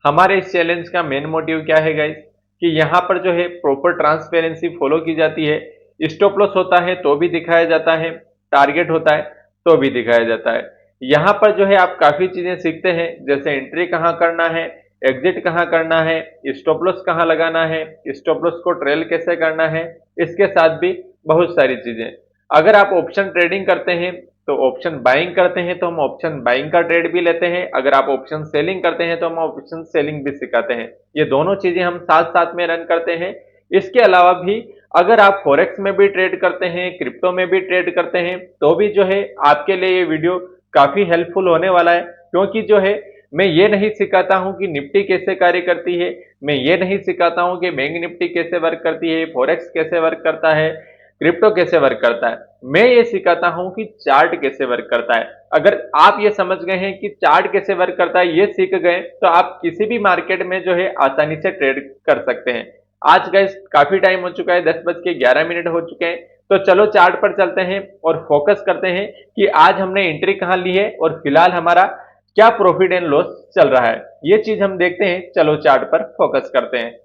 हमारे इस चैलेंज का मेन मोटिव क्या है गाइस कि यहाँ पर जो है प्रॉपर ट्रांसपेरेंसी फॉलो की जाती है। स्टॉप लॉस होता है तो भी दिखाया जाता है, टारगेट होता है तो भी दिखाया जाता है। यहाँ पर जो है आप काफी चीजें सीखते हैं, जैसे एंट्री कहाँ करना है, एग्जिट कहाँ करना है, स्टॉप लॉस कहाँ लगाना है, स्टॉप लॉस को ट्रेल कैसे करना है, इसके साथ भी बहुत सारी चीजें। अगर आप ऑप्शन ट्रेडिंग करते हैं तो ऑप्शन बाइंग करते हैं तो हम ऑप्शन बाइंग का ट्रेड भी लेते हैं, अगर आप ऑप्शन सेलिंग करते हैं तो हम ऑप्शन सेलिंग भी सिखाते हैं। ये दोनों चीजें हम साथ साथ में रन करते हैं। इसके अलावा भी अगर आप फॉरेक्स में भी ट्रेड करते हैं, क्रिप्टो में भी ट्रेड करते हैं, तो भी जो है आपके लिए ये वीडियो काफी हेल्पफुल होने वाला है। क्योंकि जो है मैं ये नहीं सिखाता हूं कि निफ्टी कैसे कार्य करती है, मैं ये नहीं सिखाता हूं कि बैंक निफ्टी कैसे वर्क करती है, फॉरेक्स कैसे वर्क करता है, क्रिप्टो कैसे वर्क करता है। मैं ये सिखाता हूं कि चार्ट कैसे वर्क करता है। अगर आप ये समझ गए हैं कि चार्ट कैसे वर्क करता है, ये सीख गए, तो आप किसी भी मार्केट में जो है आसानी से ट्रेड कर सकते हैं। आज गाइस काफी टाइम हो चुका है, 10:11 हो चुके हैं। तो चलो चार्ट पर चलते हैं और फोकस करते हैं कि आज हमने एंट्री कहां ली है और फिलहाल हमारा क्या प्रॉफिट एंड लॉस चल रहा है, ये चीज हम देखते हैं। चलो चार्ट पर फोकस करते हैं।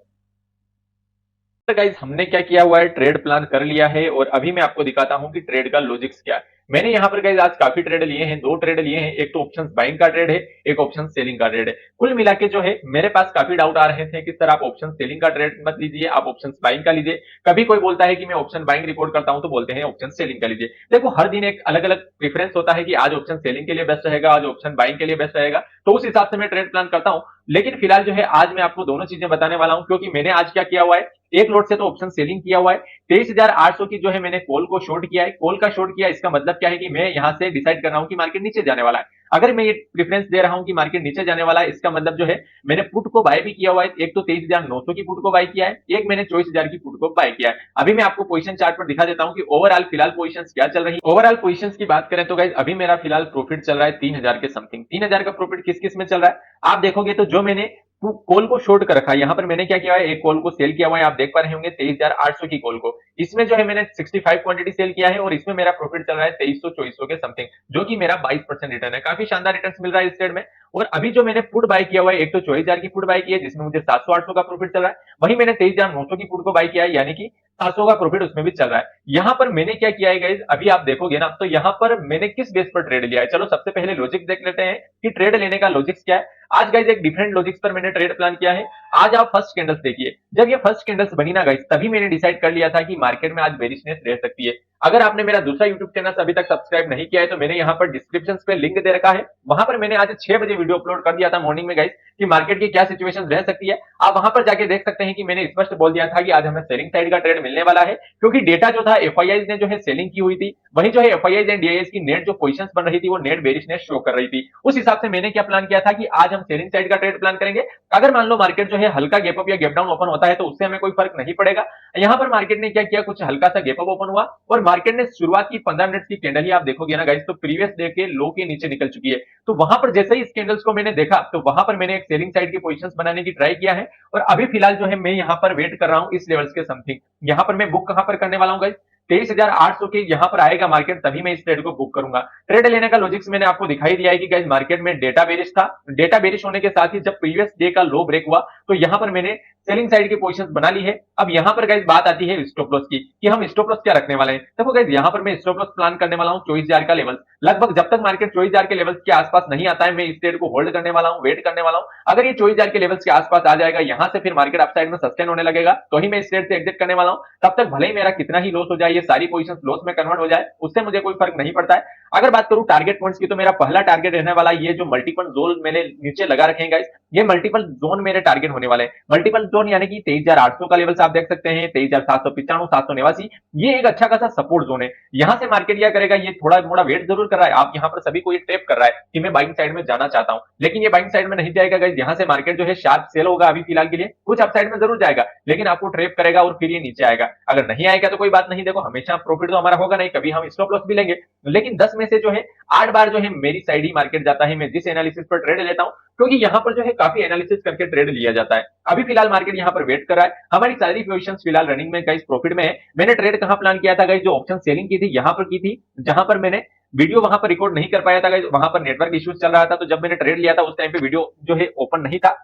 तो गाइज हमने क्या किया हुआ है, ट्रेड प्लान कर लिया है और अभी मैं आपको दिखाता हूं कि ट्रेड का लॉजिक्स क्या है। मैंने यहाँ पर गाइज आज काफी ट्रेड लिए हैं, दो ट्रेड लिए हैं, एक तो ऑप्शन बाइंग का ट्रेड है, एक ऑप्शन सेलिंग का ट्रेड है। कुल मिला के जो है मेरे पास काफी डाउट आ रहे थे कि सर आप ऑप्शन सेलिंग का ट्रेड मत लीजिए, आप ऑप्शन बाइंग का लीजिए। कभी कोई बोलता है कि मैं ऑप्शन बाइंग रिकॉर्ड करता हूं तो बोलते हैं ऑप्शन सेलिंग का लीजिए। देखो हर दिन एक अलग अलग प्रेफरेंस होता है कि आज ऑप्शन सेलिंग के लिए बेस्ट रहेगा, आज ऑप्शन बाइंग के लिए बेस्ट रहेगा, तो उस हिसाब से मैं ट्रेड प्लान करता हूं। लेकिन फिलहाल जो है आज मैं आपको दोनों चीजें बताने वाला हूं, क्योंकि मैंने आज क्या किया हुआ है, एक लोट से तो ऑप्शन सेलिंग किया हुआ है। 23,800 की जो है मैंने कॉल को शॉर्ट किया है। कॉल का शॉर्ट किया, इसका मतलब क्या है कि मैं यहां से डिसाइड कर रहा हूं कि मार्केट नीचे जाने वाला है। अगर मैं ये प्रेफरेंस दे रहा हूं कि मार्केट नीचे जाने वाला है, इसका मतलब जो है मैंने पुट को बाय भी किया हुआ है। एक तो 23,900 की पुट को बाय किया है, एक मैंने 24,000 की पुट को बाय किया है। अभी मैं आपको पोजीशन चार्ट पर दिखा देता हूं कि ओवरऑल फिलहाल पोजीशन क्या चल रही है। ओवरऑल पोजीशन की बात करें तो गाइज अभी मेरा फिलहाल प्रॉफिट चल रहा है 3,000 के समथिंग। 3,000 का प्रॉफिट किस किस में चल रहा है आप देखोगे तो जो मैंने कॉल को शॉर्ट कर रखा है, यहाँ पर मैंने क्या किया है, एक कॉल को सेल किया हुआ है, आप देख पा रहे होंगे 23,800 की कॉल को। इसमें जो है मैंने 65 क्वांटिटी सेल किया है और इसमें मेरा प्रॉफिट चल रहा है 2300-2400 के समथिंग, जो कि मेरा 22% रिटर्न है। काफी शानदार रिटर्न मिल रहा है इस ट्रेड में। और अभी जो मैंने पुट बाय किया हुआ है, एक तो 24,000 की पुट बाय की है जिसमें मुझे 700-800 का प्रॉफिट चल रहा है, वही मैंने 23,900 की पुट को बाय किया है, यानी कि 700 का प्रॉफिट उसमें भी चल रहा है। यहाँ पर मैंने क्या किया है गाइज, अभी आप देखोगे ना, तो यहाँ पर मैंने किस बेस पर ट्रेड लिया है। चलो सबसे पहले लॉजिक देख लेते हैं कि ट्रेड लेने का लॉजिक क्या है। आज गाइज एक डिफरेंट लॉजिक्स पर मैंने ट्रेड प्लान किया है। आज आप फर्स्ट कैंडल्स देखिए, जब ये फर्स्ट कैंडल्स बनी ना गाइज, तभी मैंने डिसाइड कर लिया था कि मार्केट में आज बेरिशनेस रह सकती है। अगर आपने मेरा दूसरा यूट्यूब चैनल अभी तक सब्सक्राइब नहीं किया है तो मैंने यहाँ पर डिस्क्रिप्शन पे लिंक दे रखा है, वहां पर मैंने आज 6 बजे वीडियो अपलोड कर दिया था मॉर्निंग में गाइज, कि मार्केट की क्या सिचुएशन रह सकती है। आप वहां पर जाके देख सकते हैं कि मैंने स्पष्ट बोल दिया था कि आज हमें सेलिंग साइड का ट्रेड मिलने वाला है, क्योंकि डेटा जो था एफआईआई ने जो है सेलिंग की हुई थी, वही जो है एफआईआई एंड डीआईएस की नेट जो पोजीशंस बन रही थी वो नेट बेरिशनेस शो कर रही थी। उस हिसाब से मैंने क्या प्लान किया था कि आज हम सेलिंग साइड का ट्रेड प्लान करेंगे। अगर मान लो मार्केट जो है हल्का गैप अप या गैप डाउन ओपन होता है तो उससे हमें कोई फर्क नहीं पड़ेगा। यहाँ पर मार्केट ने क्या किया, कुछ हल्का सा गैप अप ओपन हुआ और मार्केट ने शुरुआत की 15 मिनट की कैंडल ही आप देखोगे ना गाइस, तो प्रीवियस डे के लो के नीचे निकल चुकी है। तो वहां पर जैसे ही इस कैंडल्स को मैंने देखा तो वहां पर मैंने एक सेलिंग साइड की पोजीशंस बनाने की ट्राई किया है। और अभी फिलहाल जो है मैं यहाँ पर वेट कर रहा हूँ इस लेवल्स के समथिंग। यहाँ पर मैं बुक कहां पर करने वाला हूँ गाइस, 23,800 के यहाँ पर आएगा मार्केट, तभी मैं इस ट्रेड को बुक करूंगा। ट्रेड लेने का लॉजिक्स मैंने आपको दिखाई दिया है कि गाइस मार्केट में डेटा बेरिश था। डेटा बेरिश होने के साथ ही जब प्रीवियस डे का लो ब्रेक हुआ तो यहाँ पर मैंने सेलिंग साइड की पोजीशंस बना ली है। अब यहाँ पर गाइस बात आती है स्टॉप लॉस की, कि हम स्टॉप लॉस क्या रखने वाले हैं। देखो गाइस यहाँ पर मैं स्टॉप लॉस प्लान करने वाला हूँ 24,000 का लेवल। लगभग जब तक मार्केट 24,000 के लेवल्स के आसपास नहीं आता है, मैं इस ट्रेड को होल्ड करने वाला हूँ, वेट करने वाला हूँ। अगर ये 24,000 के लेवल्स के आसपास आ जाएगा, यहाँ से फिर मार्केट अपसाइड में सस्टेन होने लगेगा, तो ही मैं इस ट्रेड से एग्जिट करने वाला हूँ। तब तक भले ही मेरा कितना ही लॉस हो जाए, ये सारी पोजीशंस लॉस में कन्वर्ट हो जाए, उससे मुझे कोई फर्क नहीं पड़ता है। अगर बात करूं टारगेट पॉइंट्स की, तो मेरा पहला टारगेट रहने वाला ये जो मल्टीपल जोन मैंने नीचे लगा रखे हैं गाइस, ये मल्टीपल जोन मेरे टारगेट होने वाले हैं। मल्टीपल जोन यानी कि 23,800 का लेवल आप देख सकते हैं, 23,795, 789, ये एक अच्छा खासा सपोर्ट जोन है। यहां से मार्केट क्या करेगा, ये थोड़ा मोड़ा वेट जरूर कर रहा है। आप यहाँ पर सभी को ये ट्रैप कर रहा है कि मैं बाइंग साइड में जाना चाहता हूं, लेकिन ये बाइंग साइड में नहीं जाएगा गाइस। यहाँ से मार्केट जो है शार्प सेल होगा अभी फिलहाल के लिए, कुछ अपसाइड में जरूर जाएगा, लेकिन आपको ट्रैप करेगा और फिर ये नीचे आएगा। अगर नहीं आएगा तो कोई बात नहीं, देखो हमेशा प्रॉफिट तो हमारा होगा नहीं, कभी हम स्टॉप लॉस भी लेंगे, लेकिन 10 में से जो है 8 बार जो है मेरी साइड ही मार्केट जाता है, मैं जिस एनालिसिस पर ट्रेड लेता हूं, क्योंकि यहाँ पर जो है काफी एनालिसिस करके ट्रेड लिया जाता है। अभी फिलहाल मार्केट यहाँ पर वेट कर रहा है, हमारी सारी पोजीशंस फिलहाल रनिंग में गाइस प्रॉफिट में है। मैंने ट्रेड कहां प्लान किया था गाइस, जो ऑप्शन सेलिंग की थी यहाँ पर की थी, जहां पर मैंने वीडियो वहां पर रिकॉर्ड नहीं कर पाया था गाइस, वहां पर नेटवर्क इश्यूज चल रहा था, तो जब मैंने ट्रेड लिया था उस टाइम पे वीडियो जो है ओपन नहीं था।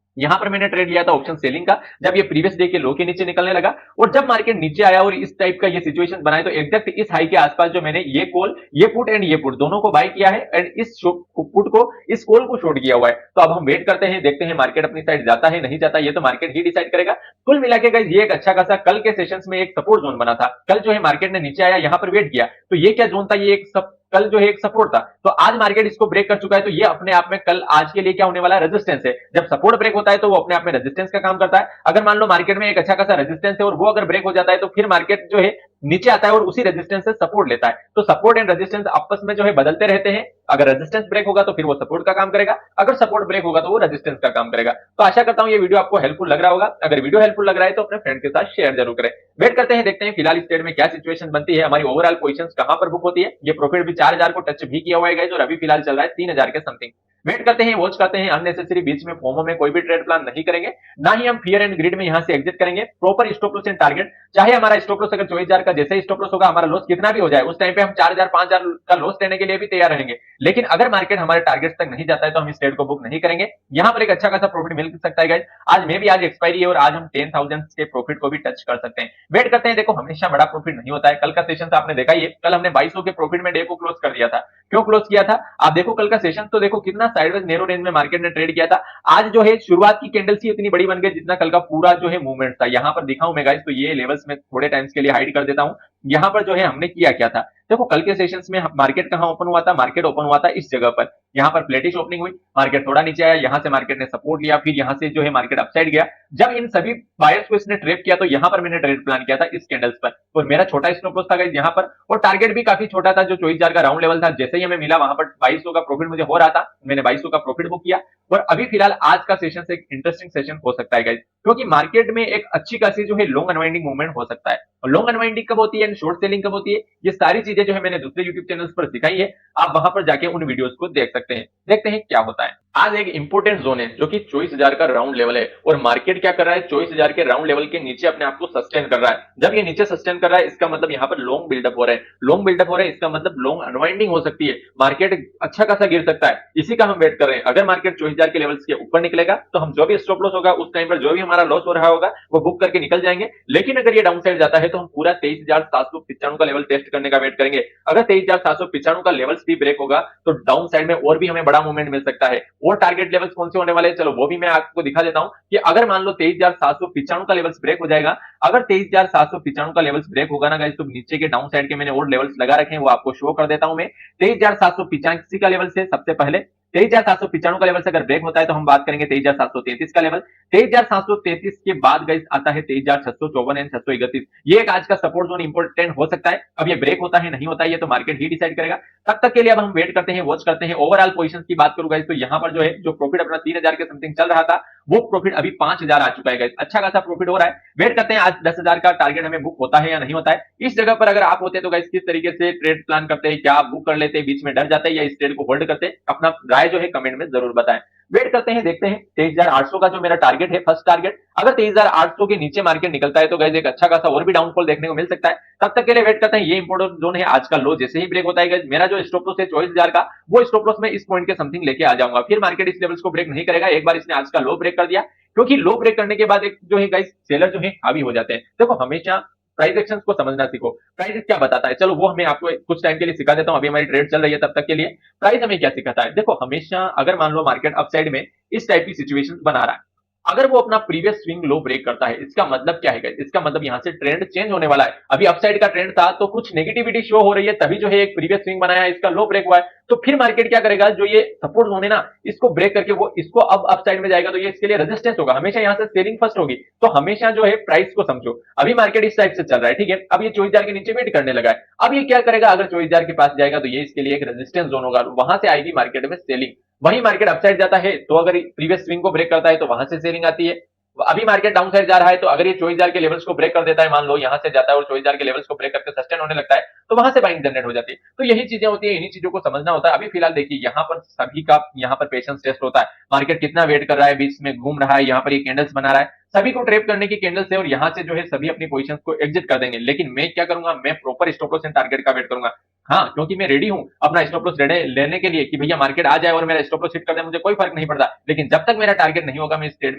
यहां पर मैंने ट्रेड लिया था ऑप्शन सेलिंग का, जब ये प्रीवियस डे के लो के नीचे निकलने लगा और जब मार्केट नीचे आया और इस टाइप का ये सिचुएशन बनाए तो एग्जैक्ट इस हाई के आसपास जो मैंने ये कॉल, ये पुट एंड ये पुट दोनों को बाय किया है एंड इस पुट को, इस कॉल को शॉर्ट किया हुआ है। तो अब हम वेट करते हैं, देखते हैं मार्केट अपनी साइड जाता है नहीं जाता, ये तो मार्केट ही डिसाइड करेगा। कुल मिला के गाइस ये एक अच्छा खासा कल के सेशंस में एक सपोर्ट जोन बना था। कल जो है मार्केट ने नीचे आया, यहां पर वेट किया, तो ये क्या जोन था, ये एक कल जो है एक सपोर्ट था। तो आज मार्केट इसको ब्रेक कर चुका है, तो ये अपने आप में कल आज के लिए क्या होने वाला है, रेजिस्टेंस है। जब सपोर्ट ब्रेक होता है तो वो अपने आप में रेजिस्टेंस का काम करता है। अगर मान लो मार्केट में एक अच्छा खासा रेजिस्टेंस है और वो अगर ब्रेक हो जाता है तो फिर मार्केट जो है नीचे आता है और उसी रेजिस्टेंस से सपोर्ट लेता है। तो सपोर्ट एंड रेजिस्टेंस आपस में जो है बदलते रहते हैं। अगर रेजिस्टेंस ब्रेक होगा तो फिर वो सपोर्ट का काम करेगा, अगर सपोर्ट ब्रेक होगा तो वो रेजिस्टेंस का काम करेगा। तो आशा करता हूं ये वीडियो आपको हेल्पफुल लग रहा होगा। अगर वीडियो हेल्पफुल लग रहा है तो अपने फ्रेंड के साथ शेयर जरूर करें। वेट करते हैं, देखते हैं फिलहाल इस ट्रेड में क्या सिचुएशन बनती है, हमारी ओवरऑल पोजीशंस कहां पर बुक होती है। ये प्रॉफिट भी 4000 को टच भी किया हुआ है गाइस और अभी फिलहाल चल रहा है 3000 के समथिंग। वेट करते हैं, वॉच करते हैं, अननेसेसरी बीच में फोमो में कोई भी ट्रेड प्लान नहीं करेंगे, ना ही हम फियर एंड ग्रिड में यहां से एग्जिट करेंगे। Proper stop loss and target, चाहे हमारा स्टॉप लॉस अगर 24000 का जैसे स्टॉप लॉस होगा, हमारा लॉस कितना भी हो जाए उस टाइम पे हम 4000 5000 का लॉस लेने के लिए भी तैयार रहेंगे। लेकिन अगर मार्केट हमारे टारगेट तक नहीं जाता है तो हम इस ट्रेड को बुक नहीं करेंगे। यहां पर एक अच्छा खासा प्रॉफिट मिल सकता है गाइस। आज में भी आज एक्सपायरी है और आज हम 10000 के प्रॉफिट को भी टच कर सकते हैं। वेट करते हैं, देखो हमेशा बड़ा प्रॉफिट नहीं होता है। कल का सेशन आपने देखा ही है, कल हमने 2200 के प्रॉफिट में डे को क्लोज कर दिया था। क्यों क्लोज किया था आप देखो, कल का सेशन तो देखो कितना साइडवेज नेरो रेंज में मार्केट ने ट्रेड किया था। आज जो है शुरुआत की कैंडल्स ही इतनी बड़ी बन गई जितना कल का पूरा जो है मूवमेंट था। यहां पर दिखाऊं मैं गाइस, तो ये लेवल्स में थोड़े टाइम्स के लिए हाइड कर देता हूं। यहां पर जो है हमने किया क्या था, देखो कल के सेशंस में मार्केट कहां ओपन हुआ था, मार्केट ओपन हुआ था इस जगह पर। यहां पर फ्लैटिश ओपनिंग हुई, मार्केट थोड़ा नीचे आया, यहां से मार्केट ने सपोर्ट लिया, फिर यहां से जो है मार्केट अपसाइड गया। जब इन सभी बायर्स को इसने ट्रैप किया तो यहां पर मैंने ट्रेड प्लान किया था इस कैंडल्स पर, और मेरा छोटा स्टॉप लॉस था गाइस यहां पर, और टारगेट भी काफी छोटा था जो 24000 का राउंड लेवल था। जैसे ही हमें मिला वहां पर 2200 का प्रॉफिट मुझे हो रहा था, मैंने 2200 का प्रॉफिट बुक किया। और अभी फिलहाल आज का सेशन से एक इंटरेस्टिंग सेशन हो सकता है गाइस, क्योंकि मार्केट में एक अच्छी खासी जो है लॉन्ग अनवाइंडिंग मूवमेंट हो सकता है। और लॉन्ग अनवाइंडिंग कब होती है एंड शॉर्ट सेलिंग कब होती है, ये सारी चीजें जो है मैंने दूसरे यूट्यूब चैनल्स पर सिखाई है। आप वहां पर जाके उन वीडियोस को देख सकते हैं। देखते हैं क्या होता है। आज एक इंपोर्टेंट जोन है जो कि 24000 का राउंड लेवल है, और मार्केट क्या कर रहा है, 24000 के राउंड लेवल के नीचे अपने आप को सस्टेन कर रहा है। जब ये नीचे सस्टेन कर रहा है इसका मतलब यहाँ पर लॉन्ग बिल्डअप हो रहा है। लॉन्ग बिल्डअप हो रहा है इसका मतलब लॉन्ग अनवाइंडिंग हो सकती है, मार्केट अच्छा खासा गिर सकता है। इसी का हम वेट कर रहे हैं। अगर मार्केट 24000 के लेवल्स के ऊपर निकलेगा तो हम जो भी स्टॉप लॉस होगा उस टाइम पर जो भी हमारा लॉस हो रहा होगा वो बुक करके निकल जाएंगे। लेकिन अगर ये डाउन साइड जाता है तो हम पूरा 23795 का लेवल टेस्ट करने का वेट करेंगे। अगर 23795 का लेवल्स भी ब्रेक होगा तो डाउन साइड में और भी हमें बड़ा मूवमेंट मिल सकता है। और टारगेट लेवल्स कौन से होने वाले हैं, चलो वो भी मैं आपको दिखा देता हूं कि अगर मान लो 23795 का लेवल्स ब्रेक हो जाएगा, अगर 23795 का लेवल्स ब्रेक होगा ना गाइस, तो नीचे के डाउन साइड के मैंने और लेवल्स लगा रखे हैं, वो आपको शो कर देता हूं मैं। 23785 का लेवल से सबसे पहले 23795 का लेवल से अगर ब्रेक होता है तो हम बात करेंगे 23733 का लेवल। 23733 के बाद गाइस आता है 23654 एंड 631। ये एक आज का सपोर्ट जोन इंपॉर्टेंट हो सकता है। अब ये ब्रेक होता है नहीं होता है ये तो मार्केट ही डिसाइड करेगा। तब तक के लिए अब हम वेट करते हैं, वॉच करते हैं। ओवरऑल पोजीशंस की बात करूं गाइस तो यहां पर जो है जो प्रॉफिट अपना 3000 के समथिंग चल रहा था वो प्रॉफिट अभी 5000 आ चुका है गाइस। अच्छा खासा प्रॉफिट हो रहा है। वेट करते हैं आज 10000 का टारगेट हमें बुक होता है या नहीं होता है। इस जगह पर अगर आप होते तो गाइस किस तरीके से ट्रेड प्लान करते हैं, क्या आप बुक कर लेते, बीच में डर जाते हैं या इस ट्रेड को होल्ड करते, अपना राय जो है कमेंट में जरूर बताएं। वेट करते हैं, देखते हैं 23800 का जो मेरा टारगेट है, फर्स्ट टारगेट, अगर 23800 के नीचे मार्केट निकलता है तो गाइस एक अच्छा खासा और भी डाउनफॉल देखने को मिल सकता है। तब तक के लिए वेट करते हैं। ये इंपोर्टेंट जोन है, आज का लो जैसे ही ब्रेक होता है गाइस, मेरा जो स्टॉप लॉस है 24000 का, वो स्टॉप लॉस में इस पॉइंट के समथिंग लेके आ जाऊंगा। फिर मार्केट इस लेवल्स को ब्रेक नहीं करेगा। एक बार इसने आज का लो ब्रेक कर दिया, क्योंकि लो ब्रेक करने के बाद एक जो है गाइस सेलर जो है हावी हो जाते हैं। देखो हमेशा प्राइस एक्शन को समझना सीखो। प्राइस क्या बताता है, चलो वो हमें आपको कुछ टाइम के लिए सिखा देता हूं। अभी हमारी ट्रेड चल रही है तब तक के लिए प्राइस हमें क्या सिखाता है। देखो हमेशा अगर मान लो मार्केट अपसाइड में इस टाइप की सिचुएशंस बना रहा है, अगर वो अपना प्रीवियस स्विंग लो ब्रेक करता है, इसका मतलब क्या है, इसका मतलब यहां से ट्रेंड चेंज होने वाला है। अभी अपसाइड का ट्रेंड था तो कुछ नेगेटिविटी शो हो रही है, तभी जो है एक प्रीवियस स्विंग बनाया, इसका लो ब्रेक हुआ है। तो फिर मार्केट क्या करेगा, जो ये सपोर्ट जोन है ना, इसको ब्रेक करके वो इसको अब अपसाइड में जाएगा, तो ये इसके लिए रेजिस्टेंस होगा। हमेशा यहां से सेलिंग फर्स्ट होगी। तो हमेशा जो है प्राइस को समझो। अभी मार्केट इस टाइप से चल रहा है, ठीक है, अब ये 24000 के नीचे वेट करने लगा है। अब ये क्या करेगा, अगर 24000 के पास जाएगा तो ये इसके लिए एक रेजिस्टेंस जोन होगा, वहां से आएगी मार्केट में सेलिंग। वही मार्केट अपसाइड जाता है तो अगर प्रीवियस स्विंग को ब्रेक करता है तो वहां से सेलिंग आती है। अभी मार्केट डाउन साइड जा रहा है तो अगर ये 24000 के लेवल्स को ब्रेक कर देता है, मान लो यहां से जाता है और 24000 के लेवल्स को ब्रेक करके सस्टेन होने लगता है, तो वहां से बाइंग जनरेट हो जाती है। तो यही चीजें होती है, इन्हीं चीजों को समझना होता है। अभी फिलहाल देखिए यहाँ पर सभी का यहाँ पर पेशेंस टेस्ट होता है। मार्केट कितना वेट कर रहा है, बीच में घूम रहा है, यहाँ पर ये कैंडल्स बना रहा है, सभी को ट्रेप करने की कैंडल से और यहाँ से जो है सभी अपनी पोजीशंस को एग्जिट कर देंगे। लेकिन मैं क्या करूंगा, मैं proper stop loss and target का वेट करूंगा। हाँ, क्योंकि मैं रेडी हूं अपना स्टॉप लॉस लेने के लिए कि भैया मार्केट आ जाए और मेरा स्टॉप लॉस हिट कर दे, मुझे कोई फर्क नहीं पड़ता। लेकिन जब तक मेरा टारगेट नहीं होगा मैं इस ट्रेड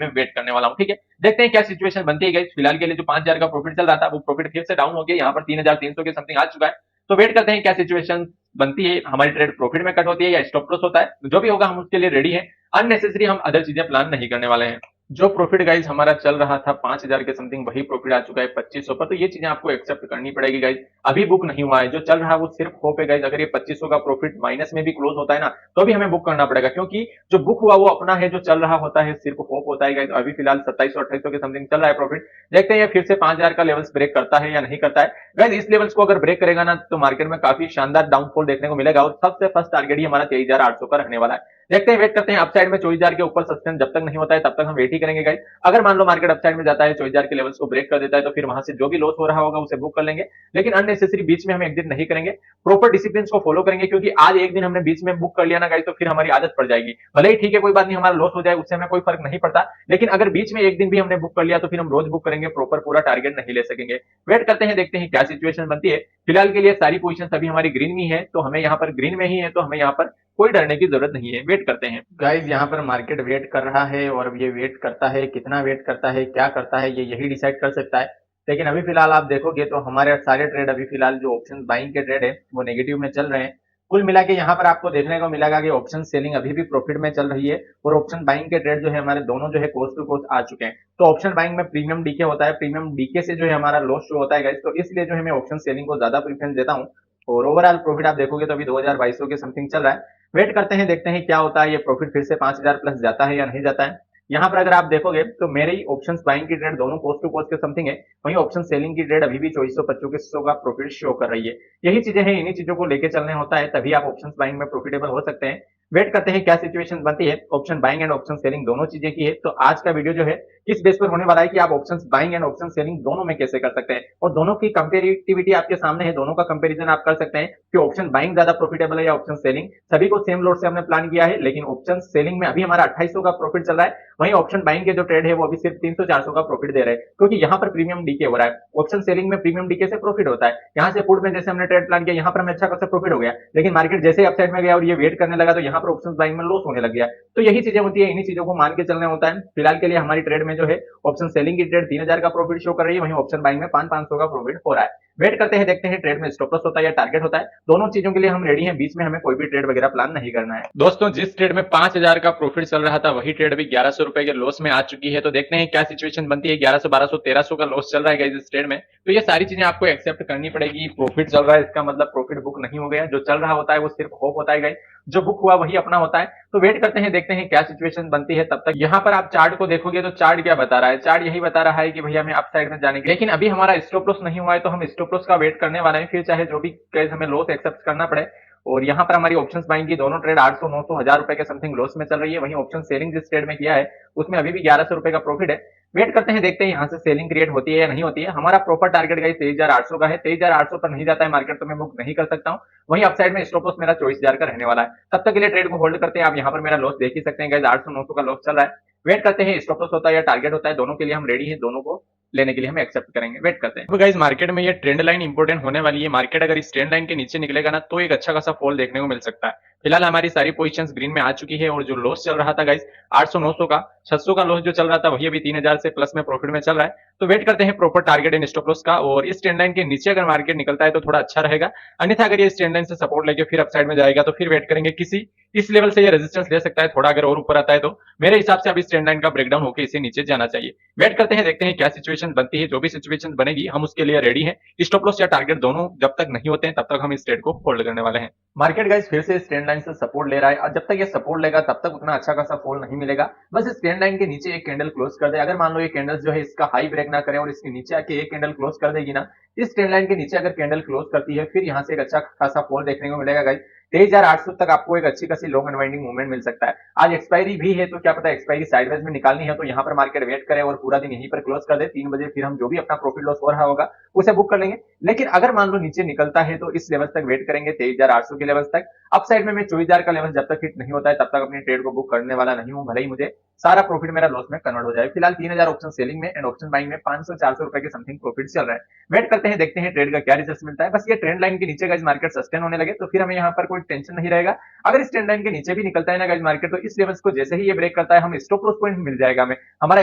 में वेट करने वाला हूं। ठीक है, देखते हैं क्या सिचुएशन बनती है गाइस। फिलहाल के लिए जो 5000 का प्रॉफिट चल रहा था वो प्रॉफिट फिर से डाउन हो गया, यहाँ पर 3300 के समथिंग आ चुका है। तो वेट करते हैं क्या सिचुएशन बनती है, हमारी ट्रेड प्रॉफिट में कट होती है या स्टॉप लॉस होता है। जो भी होगा हम उसके लिए रेडी है। अननेसेसरी हम अदर चीजें प्लान नहीं करने वाले हैं। जो प्रॉफिट गाइज हमारा चल रहा था 5000 के समथिंग, वही प्रॉफिट आ चुका है 2500 पर। तो ये चीजें आपको एक्सेप्ट करनी पड़ेगी गाइज। अभी बुक नहीं हुआ है, जो चल रहा है वो सिर्फ होप है गाइज। अगर ये 2500 का प्रॉफिट माइनस में भी क्लोज होता है ना, तो भी हमें बुक करना पड़ेगा, क्योंकि जो बुक हुआ वो अपना है, जो चल रहा होता है सिर्फ होप होता है गाइज। अभी फिलहाल 2700-2800 के समथिंग चल रहा है प्रॉफिट। देखते हैं ये फिर से 5000 का लेवल्स ब्रेक करता है या नहीं करता है गाइज। इस लेवल्स को अगर ब्रेक करेगा ना, तो मार्केट में काफी शानदार डाउनफॉल देखने को मिलेगा और सबसे फर्स्ट टारगेट ही हमारा 23800 का रहने वाला है। देखते हैं, वेट करते हैं। अपसाइड में 24000 के ऊपर सस्टेन जब तक नहीं होता है तब तक हम वेट ही करेंगे गाइस। अगर मान लो मार्केट अपसाइड में जाता है, 24000 के लेवल्स को ब्रेक कर देता है, तो फिर वहां से जो भी लॉस हो रहा होगा उसे बुक कर लेंगे। लेकिन अननेसेसरी बीच में हम एग्जिट नहीं करेंगे, प्रॉपर डिसिप्लिन को फॉलो करेंगे। क्योंकि आज एक दिन हमने बीच में बुक कर लिया ना गाइस, तो फिर हमारी आदत पड़ जाएगी। भले ही ठीक है, कोई बात नहीं, हमारा लॉस हो जाए उससे हमें कोई फर्क नहीं पड़ता। लेकिन अगर बीच में एक दिन भी हमने बुक कर लिया तो फिर हम रोज बुक करेंगे, प्रॉपर पूरा टारगेट नहीं ले सकेंगे। वेट करते हैं, देखते हैं क्या सिचुएशन बनती है। फिलहाल के लिए सारी पोजीशन अभी हमारी ग्रीन में है, तो हमें यहाँ पर ग्रीन में ही है, तो हमें यहाँ पर कोई डरने की जरूरत नहीं है। वेट करते हैं गाइस। यहाँ पर मार्केट वेट कर रहा है और ये वेट करता है, कितना वेट करता है, क्या करता है, ये यही डिसाइड कर सकता है। लेकिन अभी फिलहाल आप देखोगे तो हमारे सारे ट्रेड अभी फिलहाल जो ऑप्शन बाइंग के ट्रेड है वो नेगेटिव में चल रहे हैं। कुल मिला के यहाँ पर आपको देखने को मिलेगा कि ऑप्शन सेलिंग अभी भी प्रॉफिट में चल रही है और ऑप्शन बाइंग के ट्रेड जो है हमारे दोनों जो है कोस्ट टू कोस्ट आ चुके हैं। तो ऑप्शन बाइंग में प्रीमियम डीके होता है, प्रीमियम डीके से जो है हमारा लॉस शो होता है गाइस। तो इसलिए जो है मैं ऑप्शन सेलिंग को ज्यादा प्रीफरेंस देता हूँ। और ओवरऑल प्रॉफिट आप देखोगे तो अभी 2200 के समथिंग चल रहा है। वेट करते हैं, देखते हैं क्या होता है, ये प्रॉफिट फिर से 5000 प्लस जाता है या नहीं जाता है। यहाँ पर अगर आप देखोगे तो मेरी ऑप्शंस बाइंग की ट्रेड दोनों कोस्ट टू कोस्ट के समथिंग है, वहीं ऑप्शन सेलिंग की ट्रेड अभी भी 2400-2500 का प्रॉफिट शो कर रही है। यही चीजें हैं, इन्हीं चीजों को लेके चलने होता है, तभी आप ऑप्शन बाइंग में प्रॉफिटेबल हो सकते हैं। वेट करते हैं क्या सिचुएशन बनती है। Option buying and option selling दोनों चीजें की है। तो आज का वीडियो जो है किस बेस पर होने वाला है कि आप option buying and option selling दोनों में कैसे कर सकते हैं, और दोनों की कंपेरेटिविटी आपके सामने है, दोनों का कंपेरिजन आप कर सकते हैं कि ऑप्शन बाइंग ज्यादा प्रॉफिटेबल है या ऑप्शन सेलिंग। सभी को सेम लोड से हमने प्लान किया है, लेकिन ऑप्शन सेलिंग में अभी हमारा 2800 का प्रॉफिट चल रहा है, वहीं ऑप्शन बाइंग के जो ट्रेड है वो अभी सिर्फ 300-400 का प्रॉफिट दे रहे हैं, क्योंकि यहाँ पर प्रीमियम डीके हो रहा है। ऑप्शन सेलिंग में प्रीमियम डीके से प्रॉफिट होता है। यहाँ से पुट में जैसे हमने ट्रेड प्लान किया, यहाँ पर हमें अच्छा खासा प्रॉफिट हो गया, लेकिन मार्केट जैसे ही अपसाइड में गया और ये वेट करने लगा, तो यहाँ पर ऑप्शन बाइंग में लॉस होने लग गया। तो यही चीजें होती है, इन्हीं चीजों को मान के चलना होता है। फिलहाल के लिए हमारी ट्रेड में जो है ऑप्शन सेलिंग की ट्रेड 3000 का प्रॉफिट शो कर रही है, वहीं ऑप्शन बाइंग में 500-500 का प्रॉफिट हो रहा है। वेट करते हैं, देखते हैं ट्रेड में स्टॉप लॉस होता है या टारगेट होता है। दोनों चीजों के लिए हम रेडी हैं, बीच में हमें कोई भी ट्रेड वगैरह प्लान नहीं करना है। दोस्तों, जिस ट्रेड में 5000 का प्रॉफिट चल रहा था वही ट्रेड अभी 1100 रुपए के लॉस में आ चुकी है। तो देखते हैं क्या सिचुएशन बनती है। 1100, 1200, 1300 का लॉस चल रहा है इस ट्रेड में। तो ये सारी चीजें आपको एक्सेप्ट करनी पड़ेगी। प्रॉफिट चल रहा है इसका मतलब प्रॉफिट बुक नहीं हो गया, जो चल रहा होता है वो सिर्फ होप होता है गाइस, जो बुक हुआ वही अपना होता है। तो वेट करते हैं, देखते हैं क्या सिचुएशन बनती है। तब तक यहाँ पर आप चार्ट को देखोगे तो चार्ट क्या बता रहा है, चार्ट यही बता रहा है कि भैया हमें अप साइड में जाने के, लेकिन अभी हमारा स्टॉप लॉस नहीं हुआ है, तो हम स्टॉप लॉस का वेट करने वाले हैं, फिर चाहे जो भी केस हमें लॉस एक्सेप्ट करना पड़े। और यहाँ पर हमारी ऑप्शंस बाइंग की दोनों ट्रेड 800, 900, 1000 रुपए के समथिंग लॉस में चल रही है, वहीं ऑप्शन सेलिंग जिस ट्रेड में किया है उसमें अभी भी 1100 रुपए का प्रॉफिट है। वेट करते हैं, देखते हैं यहाँ से सेलिंग क्रिएट होती है या नहीं होती है। हमारा प्रॉपर टारगेट गाइस 23800 का है, 23800 पर नहीं जाता है मार्केट तो मैं बुक नहीं कर सकता हूँ। वहीं अपसाइड में स्टॉप लॉस मेरा 24000 का रहने वाला है। तब तक के लिए ट्रेड को होल्ड करते हैं। आप यहाँ पर मेरा लॉस देख ही सकते हैं गाइस, 800-900 का लॉस चल रहा है। वेट करते हैं, स्टॉप लॉस होता है या टारगेट होता है, दोनों के लिए हम रेडी हैं, दोनों को लेने के लिए हम एक्सेप्ट करेंगे। वेट करते हैं। तो गाइस, मार्केट में ये ट्रेंड लाइन इंपॉर्टेंट होने वाली है। मार्केट अगर इस ट्रेंड लाइन के नीचे निकलेगा ना, तो एक अच्छा खासा फॉल देखने को मिल सकता है। फिलहाल हमारी सारी पोजीशंस ग्रीन में आ चुकी है, और जो लॉस चल रहा था गाइस 800-900 का, 600 का लॉस जो चल रहा था वही अभी 3000 से प्लस में प्रॉफिट में चल रहा है। तो वेट करते हैं proper target and stop loss का, और इस ट्रेंड लाइन के नीचे अगर मार्केट निकलता है तो थोड़ा अच्छा रहेगा। अन्यथा अगर ये इस ट्रेंड लाइन से सपोर्ट लेके फिर अपसाइड में जाएगा तो फिर वेट करेंगे किसी इस लेवल से ये रेजिस्टेंस ले सकता है थोड़ा, अगर और ऊपर आता है तो मेरे हिसाब से अब इस ट्रेंड लाइन का ब्रेकडाउन होकर इसे नीचे जाना चाहिए। वेट करते हैं, देखते हैं क्या सिचुएशन बनती है। जो भी सिचुएशन बनेगी हम उसके लिए रेडी हैं। स्टॉप लॉस या टारगेट दोनों जब तक नहीं होते हैं तब तक हम इस ट्रेड को होल्ड करने वाले हैं। मार्केट गाइस फिर से इस ट्रेंड लाइन से सपोर्ट ले रहा है, और जब तक ये सपोर्ट लेगा तब तक उतना अच्छा खासा फॉल नहीं मिलेगा। बस इस ट्रेंड लाइन के नीचे एक कैंडल क्लोज कर दे। अगर मान लो ये कैंडल्स जो है इसका हाई ब्रेक ना करे और इसके नीचे आके एक कैंडल क्लोज कर देगी ना, इस ट्रेंड लाइन के नीचे अगर कैंडल क्लोज करती है, फिर यहाँ से एक अच्छा खासा फॉल देखने को मिलेगा गाइस। 23,800 तक आपको एक अच्छी खासी लॉन्ग अनवाइंडिंग मूवमेंट मिल सकता है। आज एक्सपायरी भी है, तो क्या पता एक्सपायरी साइडवेज में निकालनी है तो यहाँ पर मार्केट वेट करे और पूरा दिन यहीं पर क्लोज कर दे। 3 बजे फिर हम जो भी अपना प्रॉफिट लॉस हो रहा होगा उसे बुक कर लेंगे। लेकिन अगर मान लो नीचे निकलता है तो इस लेवल तक वेट करेंगे, 23,800 के लेवल तक। अपसाइड में मैं 24,000 का लेवल जब तक हिट नहीं होता है तब तक अपनी ट्रेड को बुक करने वाला नहीं हूं, भले ही मुझे सारा प्रॉफिट मेरा लॉस में कन्वर्ट हो जाए। फिलहाल 3,000 ऑप्शन सेलिंग में एंड ऑप्शन बाइंग में 500-400 रुपए के समथिंग प्रॉफिट चल रहा है। वेट करते हैं, देखते हैं ट्रेड का क्या रिजल्ट मिलता है। बस ये ट्रेंड लाइन के नीचे गाइस मार्केट सस्टेन होने लगे तो फिर हमें यहाँ पर कोई टेंशन नहीं रहेगा। अगर इस ट्रेंड लाइन के नीचे भी निकलता है ना गाइस मार्केट, तो इस लेवल्स को जैसे ही ये ब्रेक करता है हम स्टॉप लॉस पॉइंट मिल जाएगा हमें, हमारा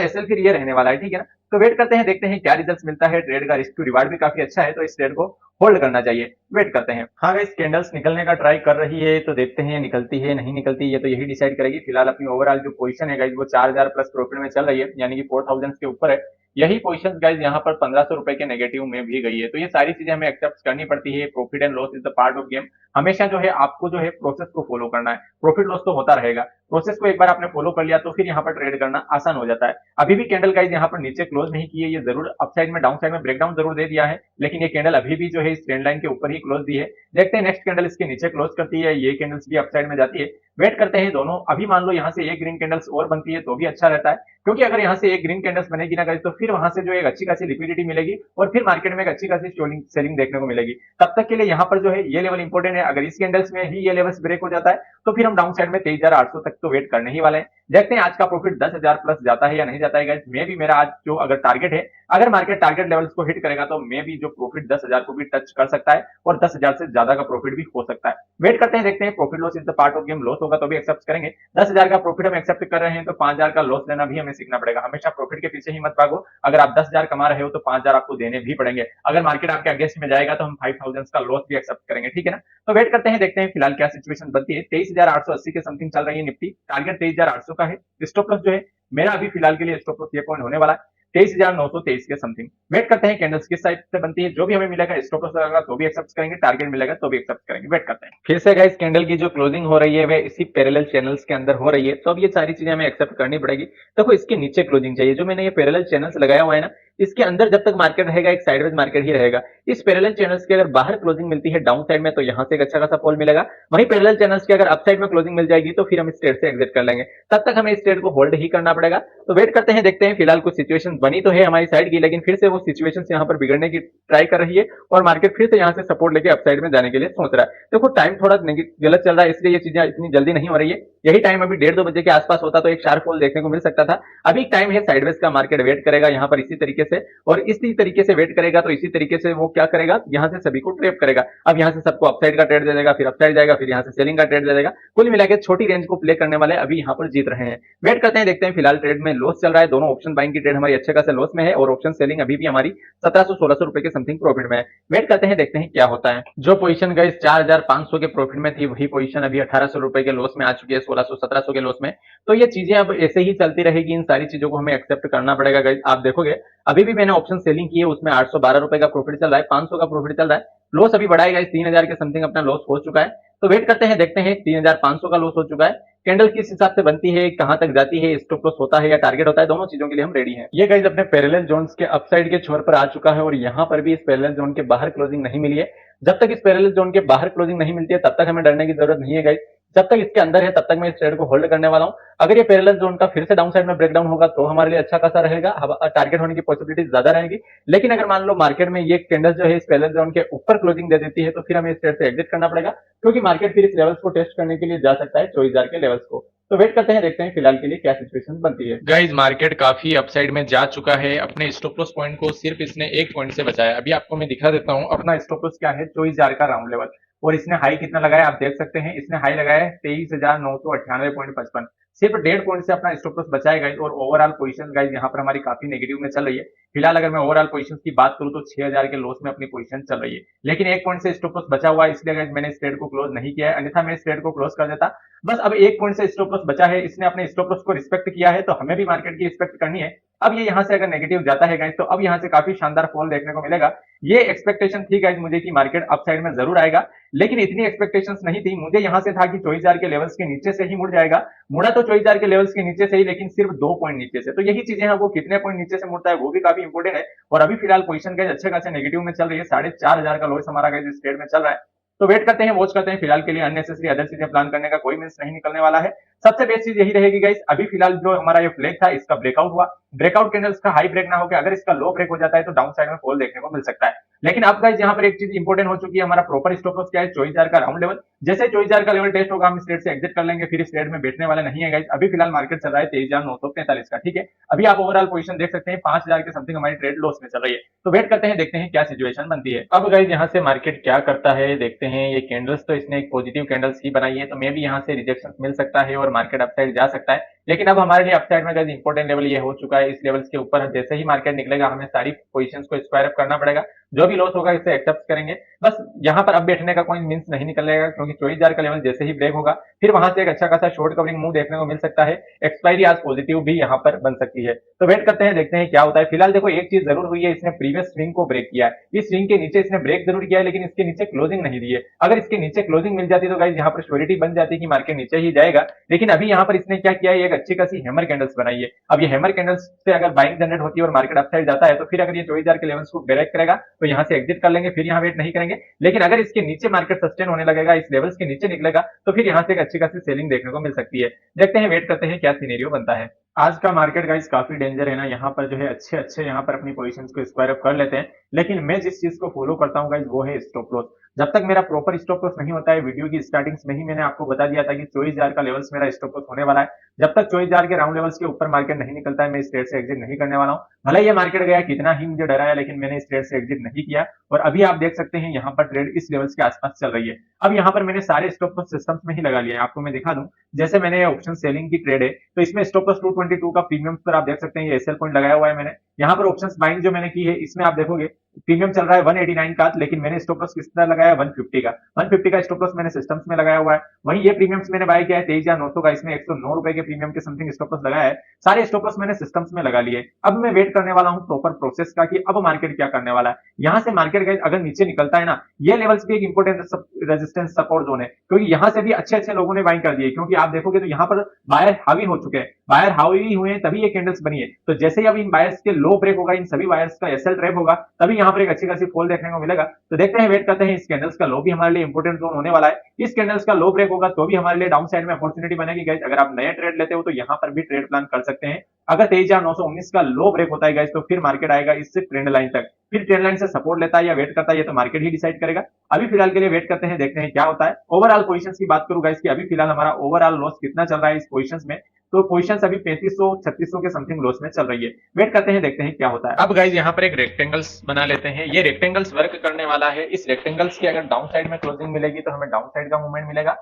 एसएल फिर ये रहने वाला है, ठीक है ना। तो वेट करते हैं, देखते हैं क्या रिजल्ट मिलता है। ट्रेड का रिस्क टू रिवार्ड भी काफी अच्छा है, तो इस ट्रेड को होल्ड करना चाहिए। वेट करते हैं। हाँ गाइस, कैंडल्स निकलने का ट्राई कर रही है तो देखते हैं निकलती है नहीं निकलती है, तो यही डिसाइड करेगी। फिलहाल अपनी ओवरऑल जो पोजीशन है गाइस वो 4,000 प्लस प्रॉफिट में चल रही है, यानी कि 4,000 के ऊपर है। यही पोजीशंस गाइस यहाँ पर 1,500 रुपए के नेगेटिव में भी गई है, तो ये सारी चीजें हमें एक्सेप्ट करनी पड़ती है। Profit and loss is the part of game. हमेशा जो है आपको जो है प्रोसेस को फॉलो करना है। प्रॉफिट लॉस तो होता रहेगा, प्रोसेस को एक बार आपने फॉलो कर लिया तो फिर यहाँ पर ट्रेड करना आसान हो जाता है। अभी भी कैंडल गाइस यहाँ पर नीचे क्लोज नहीं की है, ये जरूर अपसाइड में डाउन साइड में ब्रेकडाउन जरूर दे दिया है, लेकिन ये कैंडल अभी भी जो है इस ट्रेंड लाइन के ऊपर ही क्लोज दी है। देखते हैं नेक्स्ट कैंडल इसके नीचे क्लोज करती है, ये कैंडल्स भी अपसाइड में जाती है। वेट करते हैं दोनों। अभी मान लो यहाँ से एक ग्रीन कैंडल्स और बनती है तो भी अच्छा रहता है, क्योंकि अगर यहाँ से एक ग्रीन कैंडल्स बनेगी ना गाइस तो फिर वहां से जो एक अच्छी खासी लिक्विडिटी मिलेगी और फिर मार्केट में एक अच्छी खासी सेलिंग देखने को मिलेगी। तब तक के लिए यहाँ पर जो है ये लेवल इंपॉर्टेंट है। अगर इस कैंडल्स में ही ये लेवल्स ब्रेक हो जाता है तो फिर हम डाउन साइड में 23,800 तक तो वेट करने ही वाले हैं। देखते हैं आज का प्रॉफिट 10,000 प्लस जाता है या नहीं जाता है गाइस। मे भी मेरा आज जो अगर टारगेट है, अगर मार्केट टारगेट लेवल्स को हिट करेगा तो मे भी जो प्रॉफिट 10,000 को भी टच कर सकता है और 10,000 से ज्यादा का प्रॉफिट भी हो सकता है। वेट करते हैं, देखते हैं। Profit loss is the part of game. Loss होगा तो भी एक्सेप्ट करेंगे। 10,000 का प्रॉफिट हम एक्सेप्ट कर रहे हैं तो 5,000 का लॉस लेना भी हमें सीखना पड़ेगा। हमेशा प्रॉफिट के पीछे ही मत भागो। अगर आप 10,000 कमा रहे हो तो 5,000 आपको देने भी पड़ेंगे। अगर मार्केट आपके अगेंस्ट में जाएगा तो हम 5,000 का लॉस भी एक्सेप्ट करेंगे, ठीक है ना। तो वेट करते हैं, देखते हैं फिलहाल क्या सिचुएशन बनती है। 23,880 के समथिंग चल रही है निफ्टी। टारगेट 23,800 का है। स्टॉप लॉस जो है मेरा अभी फिलहाल के लिए स्टॉप लॉस ये पॉइंट होने वाला है 23,923 के समथिंग। वेट करते हैं कैंडल्स किस साइड से बनती है। जो भी हमें मिलेगा स्टॉप लॉस लगेगा तो भी एक्सेप्ट करेंगे, टारगेट मिलेगा तो भी एक्सेप्ट करेंगे। वेट करते हैं। फिर से गाइस कैंडल की जो क्लोजिंग हो रही है वह इसी पैरेलल चैनल्स के अंदर हो रही है, तो अब ये सारी चीजें हमें एक्सेप्ट करनी पड़ेगी। देखो इसके नीचे क्लोजिंग चाहिए। जो मैंने ये पैरेलल चैनल्स लगाया हुआ है ना, इसके अंदर जब तक मार्केट रहेगा एक साइडवेज मार्केट ही रहेगा। इस पैरेलल चैनल्स के अगर बाहर क्लोजिंग मिलती है डाउन साइड में तो यहाँ से एक अच्छा खासा फॉल मिलेगा। वहीं पैरेलल चैनल्स की अगर अपसाइड में क्लोजिंग मिल जाएगी तो फिर हम इस ट्रेड से एग्जिट कर लेंगे। तब तक हमें इस ट्रेड को होल्ड ही करना पड़ेगा। तो वेट करते हैं, देखते हैं। फिलहाल कुछ सिचुएशन बनी तो है हमारी साइड की, लेकिन फिर से वो सिचुएशन यहाँ पर बिगड़ने की ट्राई कर रही है और मार्केट फिर से यहाँ से सपोर्ट लेके अपसाइड में जाने के लिए सोच रहा है। देखो टाइम थोड़ा गलत चल रहा है, इसलिए ये चीजें इतनी जल्दी नहीं हो रही है। यही टाइम अभी 1:30-2 बजे के आसपास होता तो एक शार्प फॉल देखने को मिल सकता था। अभी टाइम है साइडवेज का, मार्केट वेट करेगा यहाँ पर इसी तरीके से, और इसी तरीके से वेट करेगा तो इसी तरीके से वो क्या करेगा, यहाँ से सभी को ट्रैप करेगा। अब यहाँ से सबको अपसाइड का ट्रेड दे देगा, फिर अपसाइड जाएगा, फिर यहाँ से सेलिंग का ट्रेड दे देगा। कुल मिलाकर छोटी रेंज को प्ले करने वाले अभी यहाँ पर जीत रहे हैं। वेट करते हैं, देखते हैं। फिलहाल ट्रेड में लॉस चल रहा है। दोनों ऑप्शन बाइंग की ट्रेड हमारी अच्छे खासे लॉस में है और ऑप्शन सेलिंग अभी भी हमारी 1,700-1,600 रुपए के समथिंग प्रॉफिट में है। वेट करते हैं, देखते हैं क्या होता है। जो पोजीशन गाइस 4,500 के प्रॉफिट में थी वही पोजीशन अभी 1,800 रुपए के लॉस में आ चुकी है, 1,600-1,700 के लॉस में। तो ये चीजें अब ऐसे ही चलती रहेगी। इन सारी चीजों को हमें एक्सेप्ट करना पड़ेगा गाइस। आप देखोगे अभी भी मैंने ऑप्शन सेलिंग की है, उसमें 812 रुपए का प्रॉफिट चल रहा है, 500 का प्रॉफिट चल रहा है। लॉस अभी बढ़ाएगा, इस 3,000 के समथिंग अपना लॉस हो चुका है। तो वेट करते हैं, देखते हैं। 3,500 का लॉस हो चुका है। कैंडल किस हिसाब से बनती है, कहां तक जाती है, स्टॉप लॉस होता है या टारगेट होता है, दोनों चीजों के लिए हम रेडी हैं। ये गाइस अपने पैरेलल जोन्स के अपसाइड के छोर पर आ चुका है और यहाँ पर भी इस पैरेलल जोन के बाहर क्लोजिंग नहीं मिली है। जब तक इस पैरेलल जोन के बाहर क्लोजिंग नहीं मिलती है तब तक हमें डरने की जरूरत नहीं है गाइस। जब तक इसके अंदर है तब तक मैं इस ट्रेड को होल्ड करने वाला हूं। अगर ये पैरेलल जोन का फिर से डाउन साइड में ब्रेकडाउन होगा तो हमारे लिए अच्छा खासा रहेगा, टारगेट होने की पॉसिबिलिटी ज्यादा रहेगी। लेकिन अगर मान लो मार्केट में ये कैंडल जो है इस पैरेलल जोन के ऊपर क्लोजिंग दे देती है तो फिर हमें इस ट्रेड से एग्जिट करना पड़ेगा, क्योंकि मार्केट फिर इस लेवल्स को टेस्ट करने के लिए जा सकता है 24,000 के लेवल्स को। तो वेट करते हैं, देखते हैं फिलहाल के लिए क्या सिचुएशन बनती है। गाइस मार्केट काफी अपसाइड में जा चुका है। अपने स्टॉप लॉस पॉइंट को सिर्फ इसने एक पॉइंट से बचाया। अभी आपको मैं दिखा देता हूं अपना स्टॉप लॉस क्या है। 24,000 का राउंड लेवल, और इसने हाई कितना लगाया आप देख सकते हैं। इसने हाई लगाया है 23,998.55। सिर्फ 1.5 पॉइंट से अपना स्टॉप लॉस बचाया गाइस। और ओवरऑल पोजीशन गाइस यहाँ पर हमारी काफी नेगेटिव में चल रही है। फिलहाल अगर मैं ओवरऑल पोजीशन की बात करूं तो 6,000 के लॉस में अपनी पोजीशन चल रही है, लेकिन 1 पॉइंट से स्टॉप लॉस बचा हुआ है, इसलिए गाइस मैंने इस ट्रेड को क्लोज नहीं किया है, अन्यथा मैं इस ट्रेड को क्लोज कर देता। बस अब 1 पॉइंट से स्टॉप लॉस बचा है, इसने अपने स्टॉप लॉस को रिस्पेक्ट किया है तो हमें भी मार्केट की रिस्पेक्ट करनी है। अब ये यहाँ से अगर नेगेटिव जाता है गाइस, तो अब यहाँ से काफी शानदार फॉल देखने को मिलेगा। ये एक्सपेक्टेशन थी गाइस मुझे कि मार्केट अप साइड में जरूर आएगा, लेकिन इतनी एक्सपेक्टेशंस नहीं थी मुझे। यहाँ से था कि 24,000 के लेवल्स के नीचे से ही मुड़ जाएगा। मुड़ा तो 24,000 के लेवल्स के नीचे से ही, लेकिन सिर्फ 2 पॉइंट नीचे से। तो यही चीजें हैं, वो कितने पॉइंट नीचे से मुड़ता है वो भी काफी इंपॉर्टेंट है। और अभी फिलहाल पोजीशन गाइस अच्छे खासे नेगेटिव में चल रही है। 4,500 का लोस हमारा गाइस इस ट्रेड में चल रहा है। तो वेट करते हैं, वॉच करते हैं। फिलहाल के लिए अननेसेसरी अदर चीजें प्लान करने का कोई मींस नहीं निकलने वाला है। सबसे बेस्ट चीज यही रहेगी गाइस, अभी फिलहाल जो हमारा ये फ्लैग था इसका ब्रेकआउट हुआ। ब्रेकआउट कैंडल्स का हाई ब्रेक ना होकर अगर इसका लो ब्रेक हो जाता है तो डाउन साइड में फॉल देखने को मिल सकता है। लेकिन अब गाइस यहाँ पर एक चीज इंपॉर्टेंट हो चुकी है, हमारा प्रॉपर स्टॉप लॉस क्या है, 24,000 का राउंड लेवल। जैसे 24,000 का लेवल टेस्ट होगा हम इस ट्रेड से एग्जिट कर लेंगे, फिर इस ट्रेड में बैठने वाला नहीं है गाइस। अभी फिलहाल मार्केट चल रहा है 23,943 का, ठीक है। अभी आप ओवरऑल पोजीशन देख सकते हैं 5,000 के समथिंग हमारी ट्रेड लॉस में चल रही है। तो वेट करते हैं, देखते हैं क्या सिचुएशन बनती है। अब गाइस यहाँ से मार्केट क्या करता है देखते हैं। ये कैंडल्स तो इसने एक पॉजिटिव कैंडल्स ही बनाई है, तो मे भी यहाँ से रिजेक्शन मिल सकता है और मार्केट अपसाइड जा सकता है। लेकिन अब हमारे लिए अपसाइड में गाइस इंपॉर्टेंट लेवल ये हो चुका है, इस लेवल्स के ऊपर जैसे ही मार्केट निकलेगा हमें सारी पोजीशंस को स्क्वायर अप करना पड़ेगा। जो भी लॉस होगा इसे एक्सेप्ट करेंगे। बस यहाँ पर अब बैठने का कोई मींस नहीं निकलेगा, क्योंकि 24,000 का लेवल जैसे ही ब्रेक होगा फिर वहां से एक अच्छा खासा शॉर्ट कवरिंग मूव देखने को मिल सकता है। एक्सपायरी आज पॉजिटिव भी यहाँ पर बन सकती है। तो वेट करते हैं, देखते हैं क्या होता है। फिलहाल देखो एक चीज जरूर हुई है, इसने प्रीवियस स्विंग को ब्रेक किया है। इस स्विंग के नीचे इसने ब्रेक जरूर किया है, लेकिन इसके नीचे क्लोजिंग नहीं दी है। अगर इसके नीचे क्लोजिंग मिल जाती तो गाइस यहाँ पर श्योरिटी बन जाती कि मार्केट नीचे ही जाएगा। लेकिन अभी यहाँ पर इसने क्या किया है, एक अच्छी खासी हैमर कैंडल्स बनाई है। अब ये हैमर कैंडल्स से अगर बाइंग जनरेट होती है और मार्केट अपसाइड जाता है तो फिर अगर ये 24,000 के लेवल्स को ब्रेक करेगा तो यहाँ से एग्जिट कर लेंगे, फिर यहाँ वेट नहीं करेंगे। लेकिन अगर इसके नीचे मार्केट सस्टेन होने लगेगा, इस लेवल्स के नीचे निकलेगा, तो फिर यहाँ से एक अच्छी खासी सेलिंग देखने को मिल सकती है। देखते हैं, वेट करते हैं क्या सिनेरियो बनता है। आज का मार्केट गाइस काफी डेंजर है ना, यहाँ पर जो है अच्छे अच्छे यहाँ पर अपनी पोजीशंस को स्क्वायर अप कर लेते हैं। लेकिन मैं जिस चीज को फॉलो करता हूँ गाइस वो है स्टॉप लॉस। जब तक मेरा प्रॉपर स्टॉप लॉस नहीं होता है, वीडियो की स्टार्टिंग्स में ही मैंने आपको बता दिया था कि 24,000 का लेवल्स मेरा स्टॉप लॉस होने वाला है। जब तक 24,000 के राउंड लेवल्स के ऊपर मार्केट नहीं निकलता है मैं इस ट्रेड से एग्जिट नहीं करने वाला हूँ। भले ये मार्केट गया कितना ही मुझे डराया, लेकिन मैंने इस ट्रेड से एग्जिट नहीं किया। और अभी आप देख सकते हैं यहाँ पर ट्रेड इस लेवल्स के आसपास चल रही है। अब यहाँ पर मैंने सारे स्टॉप लॉस सिस्टम्स में ही लगा लिया है। आपको मैं दिखा दूं, जैसे मैंने ऑप्शन सेलिंग की ट्रेड है तो इसमें स्टॉप लॉस 222 का प्रीमियम पर आप देख सकते हैं ये एसएल पॉइंट लगाया हुआ है मैंने। यहाँ पर ऑप्शंस बाइंग जो मैंने की है इसमें आप देखोगे प्रीमियम चल रहा है 189 का, लेकिन मैंने स्टॉप लॉस किस तरह लगाया 150 का। 150 का स्टॉप लॉस मैंने सिस्टम्स में लगाया हुआ है। वहीं ये प्रीमियम्स मैंने बाय किया है 23,900 का, इसमें 109 रुपए के प्रीमियम के समथिंग स्टॉप लॉस लगाया है। सारे स्टॉप लॉस मैंने सिस्टम्स में लगा लिए। अब मैं वेट करने वाला हूँ प्रॉपर प्रोसेस का कि अब मार्केट क्या करने वाला है। यहाँ से मार्केट गाइस अगर नीचे निकलता है ना, ये लेवल्स भी एक इंपोर्टेंट रेजिस्टेंस सपोर्ट जोन है, क्योंकि यहाँ से भी अच्छे अच्छे लोगों ने बाइंग कर दिए। क्योंकि आप देखोगे तो यहाँ पर बायर हावी हो चुके हैं, बायर हावी हुए हैं तभी ये कैंडल्स बनी है। तो जैसे ही अब इन बायर्स के लो ब्रेक होगा, इन सभी बायर्स का एसएल ट्रैप होगा, तभी यहाँ पर एक अच्छी खासी फॉल देखने को मिलेगा। तो देखते हैं, वेट करते हैं। इस कैंडल्स का लो भी हमारे लिए इंपोर्टेंट जोन होने वाला है। इस कैंडल्स का लो ब्रेक होगा तो भी हमारे लिए डाउन साइड में अपॉर्चुनिटी बनेगी गाइस। अगर आप नए ट्रेड लेते हो तो यहाँ पर भी ट्रेड प्लान कर सकते हैं। अगर 23,919 का लो ब्रेक होता है गाइस तो फिर मार्केट आएगा इससे ट्रेंड लाइन तक, फिर ट्रेंड लाइन से सपोर्ट लेता है या वेट करता है ये तो मार्केट ही डिसाइड करेगा। अभी फिलहाल के लिए वेट करते हैं, देखते हैं क्या होता है। ओवरऑल पोजीशंस की बात करूं गाइस कि अभी फिलहाल हमारा ओवरऑल लॉस कितना चल रहा है इस पोजीशंस में, तो पोजीशंस अभी 3500-3600 के समथिंग लॉस में चल रही है। वेट करते हैं, देखते हैं क्या होता है। अब गाइस यहाँ पर एक रेक्टेंगल्स बना लेते हैं। ये रेक्टेंगल्स वर्क करने वाला है। इस रेक्टेंगल्स की अगर डाउन साइड में क्लोजिंग मिलेगी तो हमें डाउन साइड का मूवमेंट मिलेगा,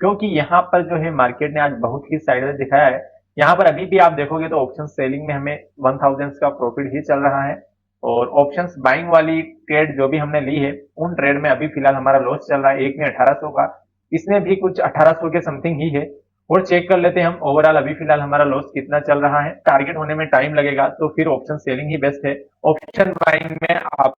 क्योंकि यहाँ पर जो है मार्केट ने आज बहुत ही साइडवेज दिखाया है। यहाँ पर अभी भी आप देखोगे तो ऑप्शन सेलिंग में हमें 1000 का प्रॉफिट ही चल रहा है। और ऑप्शंस बाइंग वाली ट्रेड जो भी हमने ली है उन ट्रेड में अभी फिलहाल हमारा लॉस चल रहा है। एक में 1800 का, इसमें भी कुछ 1800 के समथिंग ही है। और चेक कर लेते हैं हम ओवरऑल अभी फिलहाल हमारा लॉस कितना चल रहा है। टारगेट होने में टाइम लगेगा तो फिर ऑप्शन सेलिंग ही बेस्ट है। ऑप्शन बाइंग में आप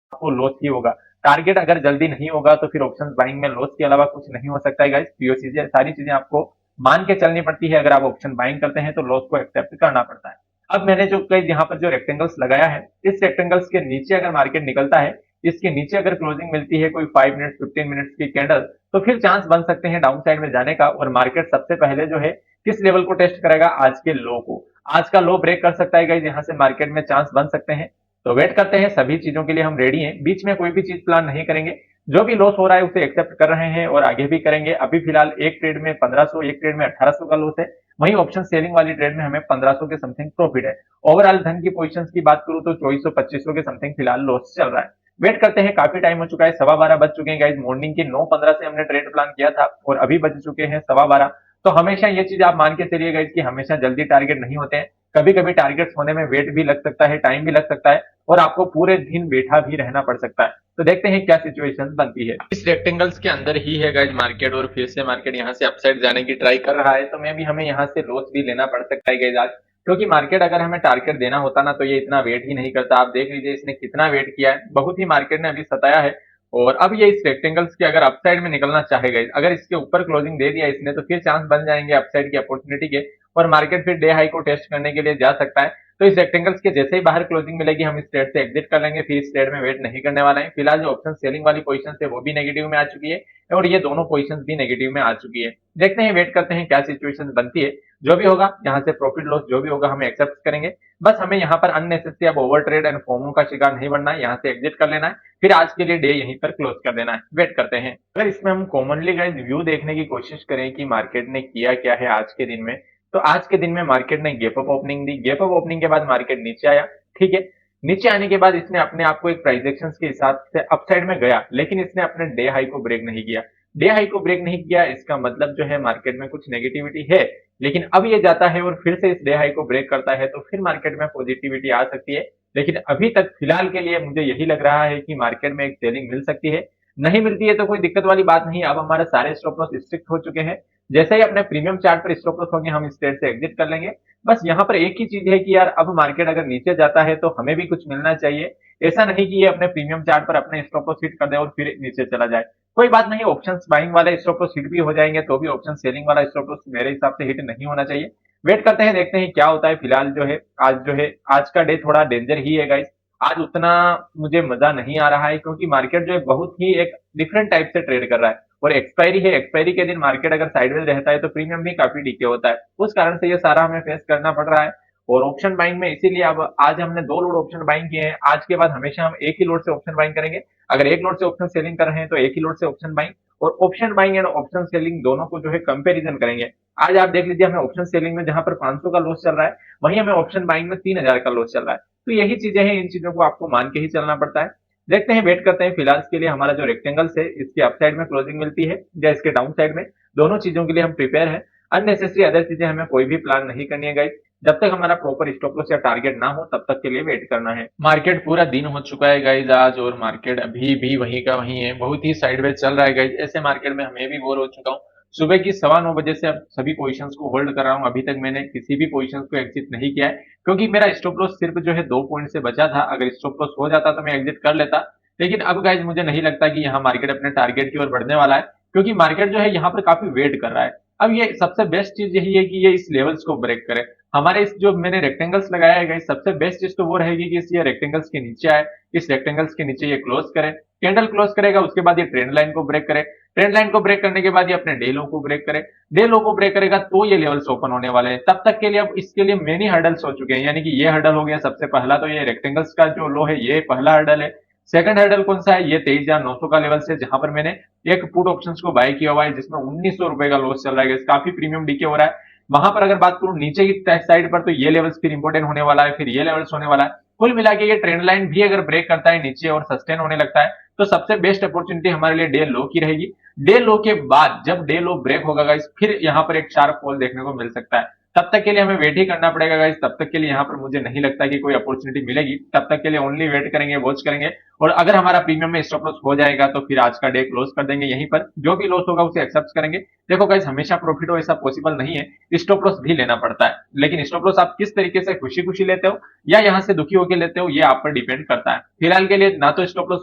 आपको लॉस ही होगा। टारगेट अगर जल्दी नहीं होगा तो फिर ऑप्शंस बाइंग में लॉस के अलावा कुछ नहीं हो सकता है गाइस। ये चीजें सारी चीजें आपको मान के चलनी पड़ती है। अगर आप ऑप्शन बाइंग करते हैं तो लॉस को एक्सेप्ट करना पड़ता है। अब मैंने जो यहाँ पर जो रेक्टेंगल्स लगाया है, इस रेक्टेंगल्स के नीचे अगर मार्केट निकलता है, इसके नीचे अगर क्लोजिंग मिलती है कोई 5 मिनट 15 मिनट्स की कैंडल, तो फिर चांस बन सकते हैं डाउन साइड में जाने का। और मार्केट सबसे पहले जो है किस लेवल को टेस्ट करेगा, आज के लो को। आज का लो ब्रेक कर सकता है गाइस, यहाँ से मार्केट में चांस बन सकते हैं। तो वेट करते हैं, सभी चीजों के लिए हम रेडी हैं। बीच में कोई भी चीज प्लान नहीं करेंगे, जो भी लॉस हो रहा है उसे एक्सेप्ट कर रहे हैं और आगे भी करेंगे। अभी फिलहाल एक ट्रेड में 1500, एक ट्रेड में 1800 का लॉस है। वहीं ऑप्शन सेलिंग वाली ट्रेड में हमें 1500 के समथिंग प्रॉफिट है। ओवरऑल धन की पोजीशंस की बात करूं तो 2400-2500 के समथिंग फिलहाल लॉस चल रहा है। वेट करते हैं, काफी टाइम हो चुका है, 12:15 बज चुके हैं गाइस। मॉर्निंग की 9:15 से हमने ट्रेड प्लान किया था और अभी बज चुके हैं 12:15। तो हमेशा ये चीज आप मान के चलिए गाइस कि हमेशा जल्दी टारगेट नहीं होते हैं। कभी कभी टारगेट्स होने में वेट भी लग सकता है, टाइम भी लग सकता है और आपको पूरे दिन बैठा भी रहना पड़ सकता है। तो देखते हैं क्या सिचुएशन बनती है। इस रेक्टेंगल्स के अंदर ही है गाइस मार्केट, और फिर से मार्केट यहाँ से अपसाइड जाने की ट्राई कर रहा है, तो मैं भी हमें यहाँ से लॉस भी लेना पड़ सकता है गाइस आज, क्योंकि मार्केट अगर हमें टारगेट देना होता ना तो ये इतना वेट ही नहीं करता। आप देख लीजिए इसने कितना वेट किया है, बहुत ही मार्केट ने अभी सताया है। और अब ये इस रेक्टेंगल्स के अगर अपसाइड में निकलना चाहेगा, अगर इसके ऊपर क्लोजिंग दे दिया इसने तो फिर चांस बन जाएंगे अपसाइड की अपॉर्चुनिटी के, और मार्केट फिर डे हाई को टेस्ट करने के लिए जा सकता है। तो इस रेक्टेंगल्स के जैसे ही बाहर क्लोजिंग मिलेगी हम इस ट्रेड से एग्जिट कर लेंगे, फिर इस ट्रेड में वेट नहीं करने वाला है। फिलहाल जो ऑप्शन सेलिंग वाली पोजीशन है वो भी नेगेटिव में आ चुकी है और ये दोनों पोजीशंस भी नेगेटिव में आ चुकी है। देखते हैं, वेट करते हैं क्या सिचुएशन बनती है। जो भी होगा यहाँ से प्रॉफिट लॉस जो भी होगा हमें एक्सेप्ट करेंगे। बस हमें यहाँ पर अननेसेसरी अब ओवर ट्रेड एंड फोमो का शिकार नहीं बनना है, यहाँ से एग्जिट कर लेना है, फिर आज के लिए डे यहीं पर क्लोज कर देना है। वेट करते हैं। अगर इसमें हम कॉमनली गाइस व्यू देखने की कोशिश करें कि मार्केट ने किया क्या है आज के दिन में, तो आज के दिन में मार्केट ने गैप अप ओपनिंग दी। गैप अप ओपनिंग के बाद मार्केट नीचे आया, ठीक है। नीचे आने के बाद इसने अपने आप को एक प्राइस एक्शन के हिसाब से अपसाइड में गया, लेकिन इसने अपने डे हाई को ब्रेक नहीं किया। डे हाई को ब्रेक नहीं किया, इसका मतलब जो है मार्केट में कुछ नेगेटिविटी है, लेकिन अब ये जाता है और फिर से इस डे हाई को ब्रेक करता है तो फिर मार्केट में पॉजिटिविटी आ सकती है। लेकिन अभी तक फिलहाल के लिए मुझे यही लग रहा है कि मार्केट में एक सेलिंग मिल सकती है। नहीं मिलती है तो कोई दिक्कत वाली बात नहीं, अब हमारे सारे स्टॉप लॉस स्ट्रिक्ट हो चुके हैं। जैसे ही अपने प्रीमियम चार्ट पर स्टॉप लॉस होंगे हम इस ट्रेड से एग्जिट कर लेंगे। बस यहाँ पर एक ही चीज है कि यार अब मार्केट अगर नीचे जाता है तो हमें भी कुछ मिलना चाहिए। ऐसा नहीं कि ये अपने प्रीमियम चार्ट पर अपने स्टॉप लॉस हिट कर दे और फिर नीचे चला जाए। कोई बात नहीं, ऑप्शंस बाइंग वाले स्टॉप लॉस हिट भी हो जाएंगे तो भी ऑप्शन सेलिंग वाला स्टॉप लॉस मेरे हिसाब से हिट नहीं होना चाहिए। वेट करते हैं, देखते हैं क्या होता है। फिलहाल जो है आज का डे थोड़ा डेंजर ही है गाइस। आज उतना मुझे मजा नहीं आ रहा है क्योंकि मार्केट जो है बहुत ही एक डिफरेंट टाइप से ट्रेड कर रहा है और एक्सपायरी है। एक्सपायरी के दिन मार्केट अगर साइडवेज रहता है तो प्रीमियम भी काफी डीके होता है, उस कारण से ये सारा हमें फेस करना पड़ रहा है। और ऑप्शन बाइंग में इसीलिए अब आज हमने 2 लोड ऑप्शन बाइंग किए हैं। आज के बाद हमेशा हम एक ही लोड से ऑप्शन बाइंग करेंगे। अगर एक लोड से ऑप्शन सेलिंग कर रहे हैं तो एक ही लोड से ऑप्शन बाइंग, और option buying and option selling दोनों को जो है कंपेरिजन करेंगे। आज आप देख लीजिए, हमें ऑप्शन सेलिंग में जहां पर 500 का लॉस चल रहा है वहीं हमें ऑप्शन बाइंग में 3000 का लॉस चल रहा है। तो यही चीजें हैं, इन चीजों को आपको मान के ही चलना पड़ता है। देखते हैं, वेट करते हैं। फिलहाल के लिए हमारा जो रेक्टेंगल्स है इसकी अपसाइड में क्लोजिंग मिलती है या इसके डाउन साइड में, दोनों चीजों के लिए हम प्रिपेयर है। अननेसेसरी अदर चीजें हमें कोई भी प्लान नहीं करनी है गाइस। जब तक हमारा प्रॉपर स्टॉप लॉस या टारगेट ना हो तब तक के लिए वेट करना है। मार्केट पूरा दिन हो चुका है गाइस आज, और मार्केट अभी भी वहीं का वहीं है, बहुत ही साइडवेज चल रहा है गाइस। ऐसे मार्केट में हमें भी बोर हो चुका हूँ। सुबह की 9:15 से अब सभी पोजीशंस को होल्ड कर रहा हूँ। अभी तक मैंने किसी भी पोजीशंस को एग्जिट नहीं किया है क्योंकि मेरा स्टॉप लॉस सिर्फ जो है 2 पॉइंट से बचा था। अगर स्टॉप लॉस हो जाता तो मैं एग्जिट कर लेता, लेकिन अब गाइज मुझे नहीं लगता कि यहाँ मार्केट अपने टारगेट की ओर बढ़ने वाला है क्योंकि मार्केट जो है यहाँ पर काफी वेट कर रहा है। अब ये सबसे बेस्ट चीज यही है कि ये इस लेवल्स को ब्रेक करे। हमारे इस जो मैंने रेक्टेंगल्स लगाया है गाइस, सबसे बेस्ट चीज तो वो रहेगी कि इस ये रेक्टेंगल्स के नीचे आए, इस रेक्टेंगल्स के नीचे ये क्लोज करे, कैंडल क्लोज करेगा, उसके बाद ये ट्रेंड लाइन को ब्रेक करे, ट्रेंड लाइन को ब्रेक करने के बाद ये अपने डे लो को ब्रेक करे, डे लो को ब्रेक करेगा तो ये लेवल्स ओपन होने वाले हैं। तब तक के लिए अब इसके लिए मेनी हर्डल्स हो चुके हैं, यानी कि ये हर्डल हो गया सबसे पहला, तो ये रेक्टेंगल्स का जो लो है ये पहला हर्डल है। सेकंड हर्डल कौन सा है, ये 23,900 का लेवल से जहां पर मैंने एक पुट ऑप्शन को बाय किया हुआ है जिसमें 1900 रुपए का लॉस चल रहा है, काफी प्रीमियम डीके हो रहा है। वहां पर अगर बात करूं नीचे की साइड पर तो ये लेवल्स फिर इंपॉर्टेंट होने वाला है, फिर ये लेवल्स होने वाला है। कुल मिला के ये ट्रेंड लाइन भी अगर ब्रेक करता है नीचे और सस्टेन होने लगता है तो सबसे बेस्ट अपॉर्चुनिटी हमारे लिए डे लो की रहेगी। डे लो के बाद जब डे लो ब्रेक होगा गाइस, फिर यहाँ पर एक शार्प फॉल देखने को मिल सकता है। तब तक के लिए हमें वेट ही करना पड़ेगा गाइस। तब तक के लिए यहाँ पर मुझे नहीं लगता कि कोई अपॉर्चुनिटी मिलेगी। तब तक के लिए ओनली वेट करेंगे, वॉच करेंगे, और अगर हमारा प्रीमियम में स्टॉप लॉस हो जाएगा तो फिर आज का डे क्लोज कर देंगे यहीं पर। जो भी लॉस होगा उसे एक्सेप्ट करेंगे। देखो गाइस, हमेशा प्रॉफिट हो ऐसा पॉसिबल नहीं है, स्टॉप लॉस भी लेना पड़ता है, लेकिन स्टॉप लॉस आप किस तरीके से खुशी खुशी लेते हो या यहाँ से दुखी होकर लेते हो ये आप पर डिपेंड करता है। फिलहाल के लिए ना तो स्टॉप लॉस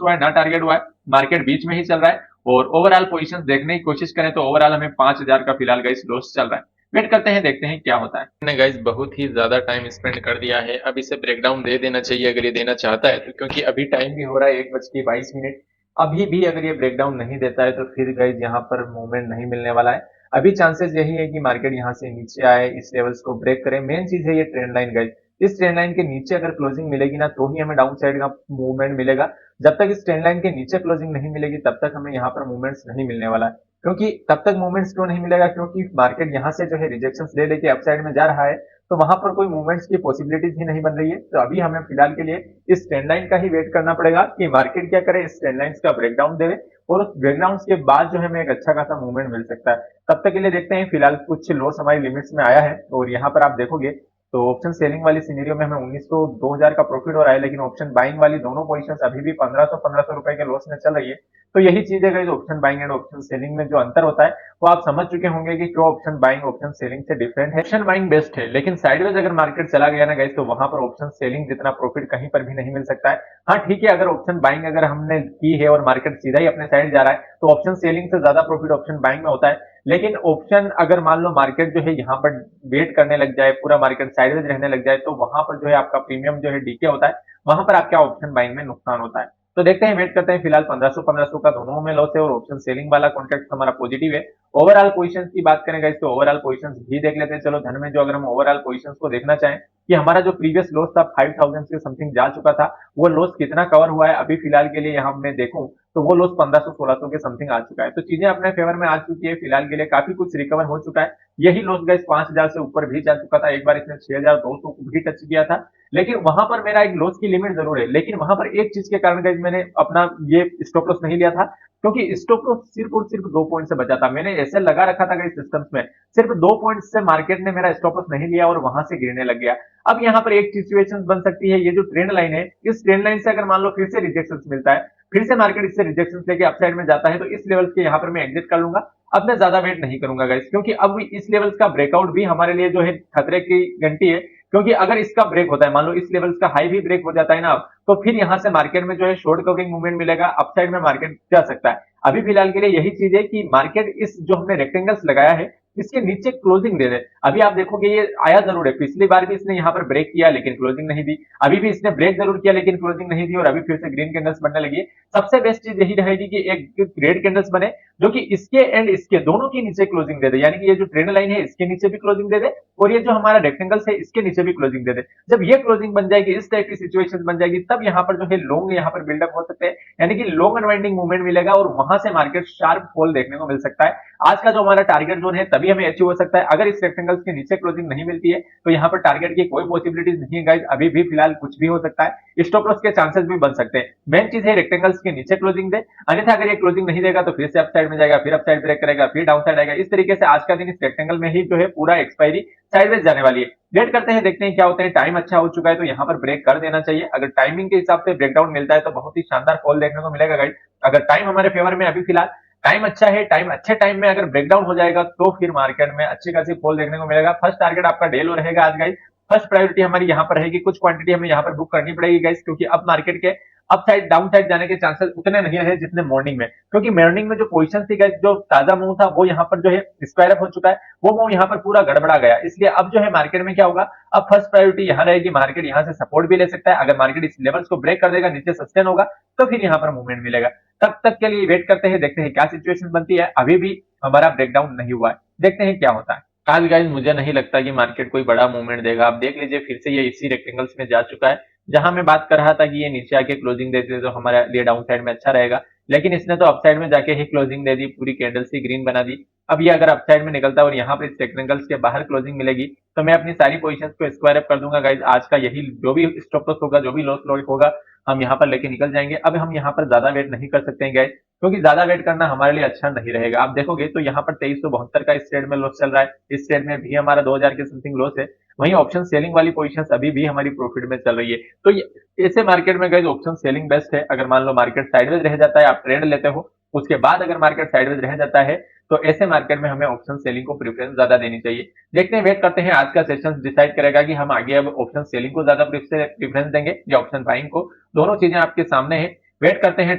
हुआ है ना टारगेट हुआ है, मार्केट बीच में ही चल रहा है। और ओवरऑल पोजीशंस देखने की कोशिश करें तो ओवरऑल हमें 5000 का फिलहाल गाइस लॉस चल रहा है। वेट करते हैं, देखते हैं क्या होता है। मैंने गाइस बहुत ही ज्यादा टाइम स्पेंड कर दिया है, अब इसे ब्रेकडाउन दे देना चाहिए अगर ये देना चाहता है तो, क्योंकि अभी टाइम भी हो रहा है 1:22। अभी भी अगर ये ब्रेकडाउन नहीं देता है तो फिर गाइस यहाँ पर मूवमेंट नहीं मिलने वाला है। अभी चांसेस यही है कि मार्केट यहाँ से नीचे आए, इस लेवल्स को ब्रेक करे। मेन चीज है ये ट्रेंड लाइन गाइस, इस ट्रेंड लाइन के नीचे अगर क्लोजिंग मिलेगी ना तो ही हमें डाउन साइड का मूवमेंट मिलेगा। जब तक इस ट्रेंड लाइन के नीचे क्लोजिंग नहीं मिलेगी तब तक हमें यहाँ पर मूवमेंट्स नहीं मिलने वाला है। क्योंकि तब तक मूवमेंट्स क्यों नहीं मिलेगा, क्योंकि मार्केट यहाँ से जो है रिजेक्शंस ले लेके अपसाइड में जा रहा है, तो वहां पर कोई मूवमेंट्स की पॉसिबिलिटीज ही नहीं बन रही है। तो अभी हमें फिलहाल के लिए इस ट्रेंड लाइन का ही वेट करना पड़ेगा कि मार्केट क्या करे, इस ट्रेंड लाइंस का ब्रेकडाउन दे, और उस ब्रेकडाउन के बाद जो है हमें एक अच्छा खासा मूवमेंट मिल सकता है। तब तक के लिए देखते हैं। फिलहाल कुछ लॉस हमारी लिमिट्स में आया है और यहाँ पर आप देखोगे तो ऑप्शन सेलिंग वाली सिनेरियो में हमें 1900 2000 का प्रॉफिट हो रहा है, लेकिन ऑप्शन बाइंग वाली दोनों पोजीशंस अभी भी 1500 रुपए के लॉस में चल रही है। तो यही चीज है guys, option buying and option selling में जो अंतर होता है वो आप समझ चुके होंगे कि क्यों ऑप्शन बाइंग ऑप्शन सेलिंग से डिफरेंट है। ऑप्शन बाइंग बेस्ट है, लेकिन साइडवेज अगर मार्केट चला गया ना गाइस, तो वहां पर ऑप्शन सेलिंग जितना प्रॉफिट कहीं पर भी नहीं मिल सकता है। हाँ ठीक है, अगर ऑप्शन बाइंग अगर हमने की है और मार्केट सीधा ही अपने साइड जा रहा है तो ऑप्शन सेलिंग से ज्यादा प्रॉफिट ऑप्शन बाइंग में होता है। लेकिन ऑप्शन अगर मान लो मार्केट जो है यहाँ पर वेट करने लग जाए, पूरा मार्केट साइडवेज रहने लग जाए, तो वहां पर जो है आपका प्रीमियम जो है डीके होता है, वहां पर आपका ऑप्शन बाइंग में नुकसान होता है। तो देखते हैं, वेट करते हैं। फिलहाल 1500 का दोनों में लॉस है और ऑप्शन सेलिंग वाला कॉन्ट्रैक्ट हमारा पॉजिटिव है। ओवरऑल पोजीशन की बात करें गाइस, तो ओवरऑल पोजीशन भी देख लेते हैं। चलो धन में जो अगर हम ओवरऑल पोजीशन को देखना चाहें कि हमारा जो प्रीवियस लॉस था 5000 से समथिंग जा चुका था, वो लॉस कितना कवर हुआ है अभी फिलहाल के लिए यहाँ मैं देखूं तो वो लॉस 1500-1600 के समथिंग आ चुका है। तो चीजें अपने फेवर में आ चुकी है, फिलहाल के लिए काफी कुछ रिकवर हो चुका है। यही लॉस गाइस 5000 से ऊपर भी जा चुका था, एक बार इसने 6200 को भी टच किया था, लेकिन वहां पर मेरा एक लॉस की लिमिट जरूर है। लेकिन वहां पर एक चीज के कारण गाइस मैंने अपना ये स्टॉप लॉस नहीं लिया था, क्योंकि स्टॉप लॉस सिर्फ और सिर्फ 2 पॉइंट से बचा था। मैंने ऐसे लगा रखा था गाइस सिस्टम्स में, सिर्फ 2 पॉइंट से मार्केट ने मेरा स्टॉप लॉस नहीं लिया और वहां से गिरने लग गया। अब यहाँ पर एक सिचुएशन बन सकती है, ये जो ट्रेंड लाइन है, इस ट्रेंड लाइन से अगर मान लो फिर से रिजेक्शन मिलता है, फिर से मार्केट इससे रिजेक्शन लेके अपसाइड में जाता है, तो इस लेवल के यहाँ पर मैं एग्जिट कर लूंगा। अब मैं ज्यादा वेट नहीं करूंगा गाइस, क्योंकि अब इस लेवल्स का ब्रेकआउट भी हमारे लिए जो है खतरे की घंटी है। क्योंकि अगर इसका ब्रेक होता है, मान लो इस लेवल्स का हाई भी ब्रेक हो जाता है ना, तो फिर यहां से मार्केट में जो है शॉर्ट कवरिंग मूवमेंट मिलेगा, अपसाइड में मार्केट जा सकता है। अभी फिलहाल के लिए यही चीज है कि मार्केट इस जो हमने रेक्टेंगल्स लगाया है इसके नीचे क्लोजिंग दे दे। अभी आप देखोगे ये आया जरूर है, पिछली बार भी इसने यहाँ पर ब्रेक किया लेकिन क्लोजिंग नहीं दी, अभी भी इसने ब्रेक जरूर किया लेकिन क्लोजिंग नहीं दी, और अभी फिर से ग्रीन कैंडल्स बनने लगी है। सबसे बेस्ट चीज यही रहेगी कि एक रेड कैंडल्स बने जो कि इसके एंड इसके दोनों के नीचे क्लोजिंग दे दे, यानी कि ये जो ट्रेंड लाइन है इसके नीचे भी क्लोजिंग दे दे और ये जो हमारा रेक्टेंगल्स है इसके नीचे भी क्लोजिंग दे दे। जब ये क्लोजिंग बन जाएगी, इस टाइप की सिचुएशन बन जाएगी, तब यहाँ पर जो है लॉन्ग यहाँ पर बिल्डअप हो सकते हैं, यानी कि लॉन्ग अनवाइंडिंग मूवमेंट मिलेगा और वहां से मार्केट शार्प फॉल देखने को मिल सकता है। आज का जो हमारा टारगेट जोन है तभी हमें अचीव हो सकता है। अगर इस रेक्टेंगल्स के नीचे क्लोजिंग नहीं मिलती है तो यहाँ पर टारगेट की कोई पॉसिबिलिटीज नहीं है गाइस, अभी भी फिलहाल कुछ भी हो सकता है, स्टॉप लॉस के चांसेस भी बन सकते हैं। मेन चीज है रेक्टेंगल्स के नीचे क्लोजिंग दे, अन्यथा अगर ये क्लोजिंग नहीं देगा तो फिर से अपसाइड में जाएगा, फिर अपसाइड ब्रेक करेगा, फिर डाउन साइड आएगा। इस तरीके से आज का दिन इस रेक्टेंगल में ही जो है पूरा एक्सपायरी साइडवेज जाने वाली है। वेट करते हैं, देखते हैं क्या होता है। टाइम अच्छा हो चुका है तो यहाँ पर ब्रेक कर देना चाहिए। अगर टाइमिंग के हिसाब से ब्रेकडाउन मिलता है तो बहुत ही शानदार फॉल देखने को मिलेगा गाइस। अगर टाइम हमारे फेवर में अभी फिलहाल टाइम अच्छा है, टाइम अच्छे टाइम में अगर ब्रेकडाउन हो जाएगा तो फिर मार्केट में अच्छी खासी फॉल देखने को मिलेगा। फर्स्ट टारगेट आपका डे लो रहेगा आज गाइस, फर्स्ट प्रायोरिटी हमारी यहाँ पर रहेगी। कुछ क्वांटिटी हमें यहाँ पर बुक करनी पड़ेगी गाइस, क्योंकि अब मार्केट के अप साइड डाउन साइड जाने के चांसेस उतने नहीं रहे जितने मॉर्निंग में, क्योंकि मॉर्निंग में जो पोजीशन थी गाइस, जो ताजा मूव था वो यहाँ पर जो है स्क्वायर अप हो चुका है, वो मूव यहाँ पर पूरा गड़बड़ा गया। इसलिए अब जो है मार्केट में क्या होगा, अब फर्स्ट प्रायोरिटी यहाँ रहेगी, मार्केट यहाँ से सपोर्ट भी ले सकता है। अगर मार्केट इस लेवल्स को ब्रेक कर देगा, नीचे सस्टेन होगा, तो फिर यहाँ पर मूवमेंट मिलेगा। तब तक के लिए वेट करते हैं, देखते हैं क्या सिचुएशन बनती है। अभी भी हमारा ब्रेकडाउन नहीं हुआ है, देखते हैं क्या होता है। आज गाइस मुझे नहीं लगता कि मार्केट कोई बड़ा मूवमेंट देगा। आप देख लीजिए फिर से ये इसी रेक्टेंगल्स में जा चुका है, जहां मैं बात कर रहा था कि ये नीचे आके क्लोजिंग देते तो हमारे लिए डाउन साइड में अच्छा रहेगा, लेकिन इसने तो अपसाइड में जाके ही क्लोजिंग दे दी, पूरी कैंडल्स ही ग्रीन बना दी। अब ये अगर अपसाइड में निकलता है और यहाँ पर इस रेक्टेंगल्स के बाहर क्लोजिंग मिलेगी तो मैं अपनी सारी पोजीशंस को स्क्वायर अप कर दूंगा गाइस। आज का यही जो भी स्टॉप लॉस होगा, जो भी लॉस लॉस होगा, हम यहाँ पर लेके निकल जाएंगे। अब हम यहाँ पर ज्यादा वेट नहीं कर सकते हैं गाइस, क्योंकि ज्यादा वेट करना हमारे लिए अच्छा नहीं रहेगा। आप देखोगे तो यहाँ पर 2372 का इस ट्रेड में लॉस चल रहा है, इस ट्रेड में भी हमारा 2000 के समथिंग लॉस है। वहीं ऑप्शन सेलिंग वाली पोजीशंस अभी भी हमारी प्रॉफिट में चल रही है। तो ऐसे मार्केट में गाइस ऑप्शन सेलिंग बेस्ट है। अगर मान लो मार्केट साइडवेज रह जाता है, आप ट्रेड लेते हो, उसके बाद अगर मार्केट साइडवेज रह जाता है तो ऐसे मार्केट में हमें ऑप्शन सेलिंग को प्रेफरेंस ज्यादा देनी चाहिए। देखते हैं, वेट करते हैं, आज का सेशन डिसाइड करेगा कि हम आगे अब ऑप्शन सेलिंग को ज्यादा प्रेफरेंस देंगे या ऑप्शन बाइंग को। दोनों चीजें आपके सामने है। वेट करते हैं,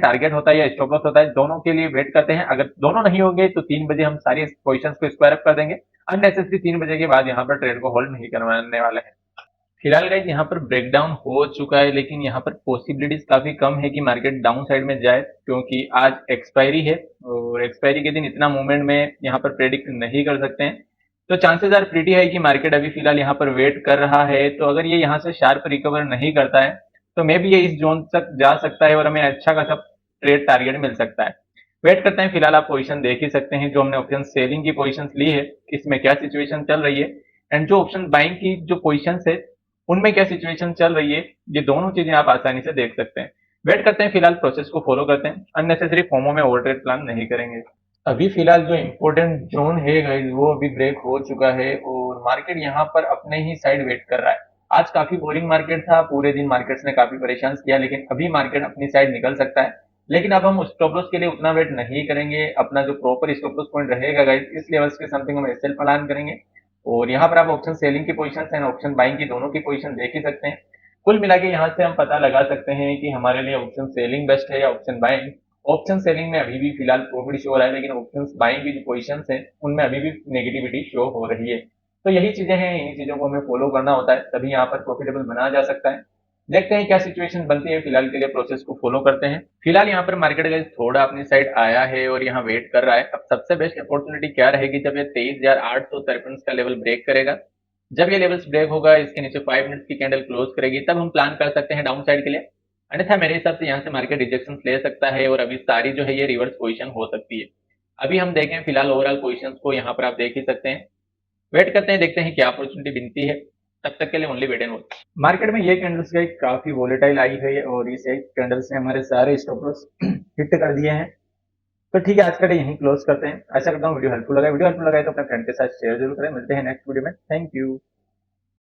टारगेट होता है या स्टॉप लॉस होता है, दोनों के लिए वेट करते हैं। अगर दोनों नहीं होंगे तो 3 बजे हम सारी पोजीशंस को स्क्वायर अप कर देंगे। अननेसेसरी 3 बजे के बाद यहाँ पर ट्रेड को होल्ड नहीं करवाने वाले हैं। फिलहाल गाइस यहाँ पर ब्रेकडाउन हो चुका है, लेकिन यहाँ पर पॉसिबिलिटीज काफी कम है कि मार्केट डाउन साइड में जाए, क्योंकि आज एक्सपायरी है और एक्सपायरी के दिन इतना मूवमेंट में यहाँ पर प्रेडिक्ट नहीं कर सकते हैं। तो चांसेस आर प्रीटी है कि मार्केट अभी फिलहाल यहाँ पर वेट कर रहा है। तो अगर ये यहाँ से शार्प रिकवर नहीं करता है तो मे बी ये इस जोन तक जा सकता है और हमें अच्छा खासा ट्रेड टारगेट मिल सकता है। वेट करते हैं, फिलहाल आप पोजीशन देख ही सकते हैं जो हमने ऑप्शन सेलिंग की पोजीशन ली है, इसमें क्या सिचुएशन चल रही है, एंड जो ऑप्शन बाइंग की जो पोजीशन है उनमें क्या सिचुएशन चल रही है। ये दोनों चीजें आप आसानी से देख सकते हैं। वेट करते हैं, फिलहाल प्रोसेस को फॉलो करते हैं, अननेसेसरी फॉर्मो में ओवर ट्रेड प्लान नहीं करेंगे। अभी फिलहाल जो इम्पोर्टेंट जोन है गाइस वो अभी ब्रेक हो चुका है और मार्केट यहाँ पर अपने ही साइड वेट कर रहा है। आज काफी बोरिंग मार्केट था, पूरे दिन मार्केट्स ने काफी परेशान किया, लेकिन अभी मार्केट अपनी साइड निकल सकता है। लेकिन अब हम स्टॉप लॉस के लिए उतना वेट नहीं करेंगे, अपना जो प्रॉपर स्टॉप लॉस पॉइंट रहेगा गाइस इस लेवल्स के समथिंग हम एसएल प्लान करेंगे। और यहाँ पर आप ऑप्शन सेलिंग की पोजीशन एंड ऑप्शन बाइंग की दोनों की पोजीशन देख ही सकते हैं। कुल मिला के यहाँ से हम पता लगा सकते हैं कि हमारे लिए ऑप्शन सेलिंग बेस्ट है या ऑप्शन बाइंग। ऑप्शन सेलिंग में अभी भी फिलहाल प्रॉफिट शो हो रहा है, लेकिन ऑप्शन बाइंग की जो पोजीशंस हैं उनमें अभी भी नेगेटिविटी शो हो रही है। तो यही चीजें हैं, इन्हीं चीजों को हमें फॉलो करना होता है, तभी यहाँ पर प्रॉफिटेबल बना जा सकता है। देखते हैं क्या सिचुएशन बनती है, फिलहाल के लिए प्रोसेस को फॉलो करते हैं। फिलहाल यहाँ पर मार्केट गाइस थोड़ा अपनी साइड आया है और यहाँ वेट कर रहा है। अब सबसे बेस्ट अपॉर्चुनिटी क्या रहेगी, जब ये 23,853 का लेवल ब्रेक करेगा। जब ये लेवल्स ब्रेक होगा, इसके नीचे 5 मिनट्स की कैंडल क्लोज करेगी, तब हम प्लान कर सकते हैं डाउन साइड के लिए। अन्यथा मेरे हिसाब से यहाँ से मार्केट रिजेक्शन ले सकता है और अभी सारी जो है ये रिवर्स पोजीशन हो सकती है। अभी हम देखें फिलहाल ओवरऑल पोजीशंस को, यहाँ पर आप देख ही सकते हैं। वेट करते हैं, देखते हैं क्या अपॉर्चुनिटी बनती है। तब तक के लिए only wait and watch. Market में ये कैंडल्स का काफी वोलेटाइल आई है और इस एक कैंडल से हमारे सारे स्टॉप लॉस हिट कर दिए हैं। तो ठीक है, आज का डे यहीं क्लोज करते हैं। आशा करता हूँ वीडियो हेल्पफुल लगा है तो अपने फ्रेंड के साथ शेयर जरूर करें। मिलते हैं नेक्स्ट वीडियो में। Thank you.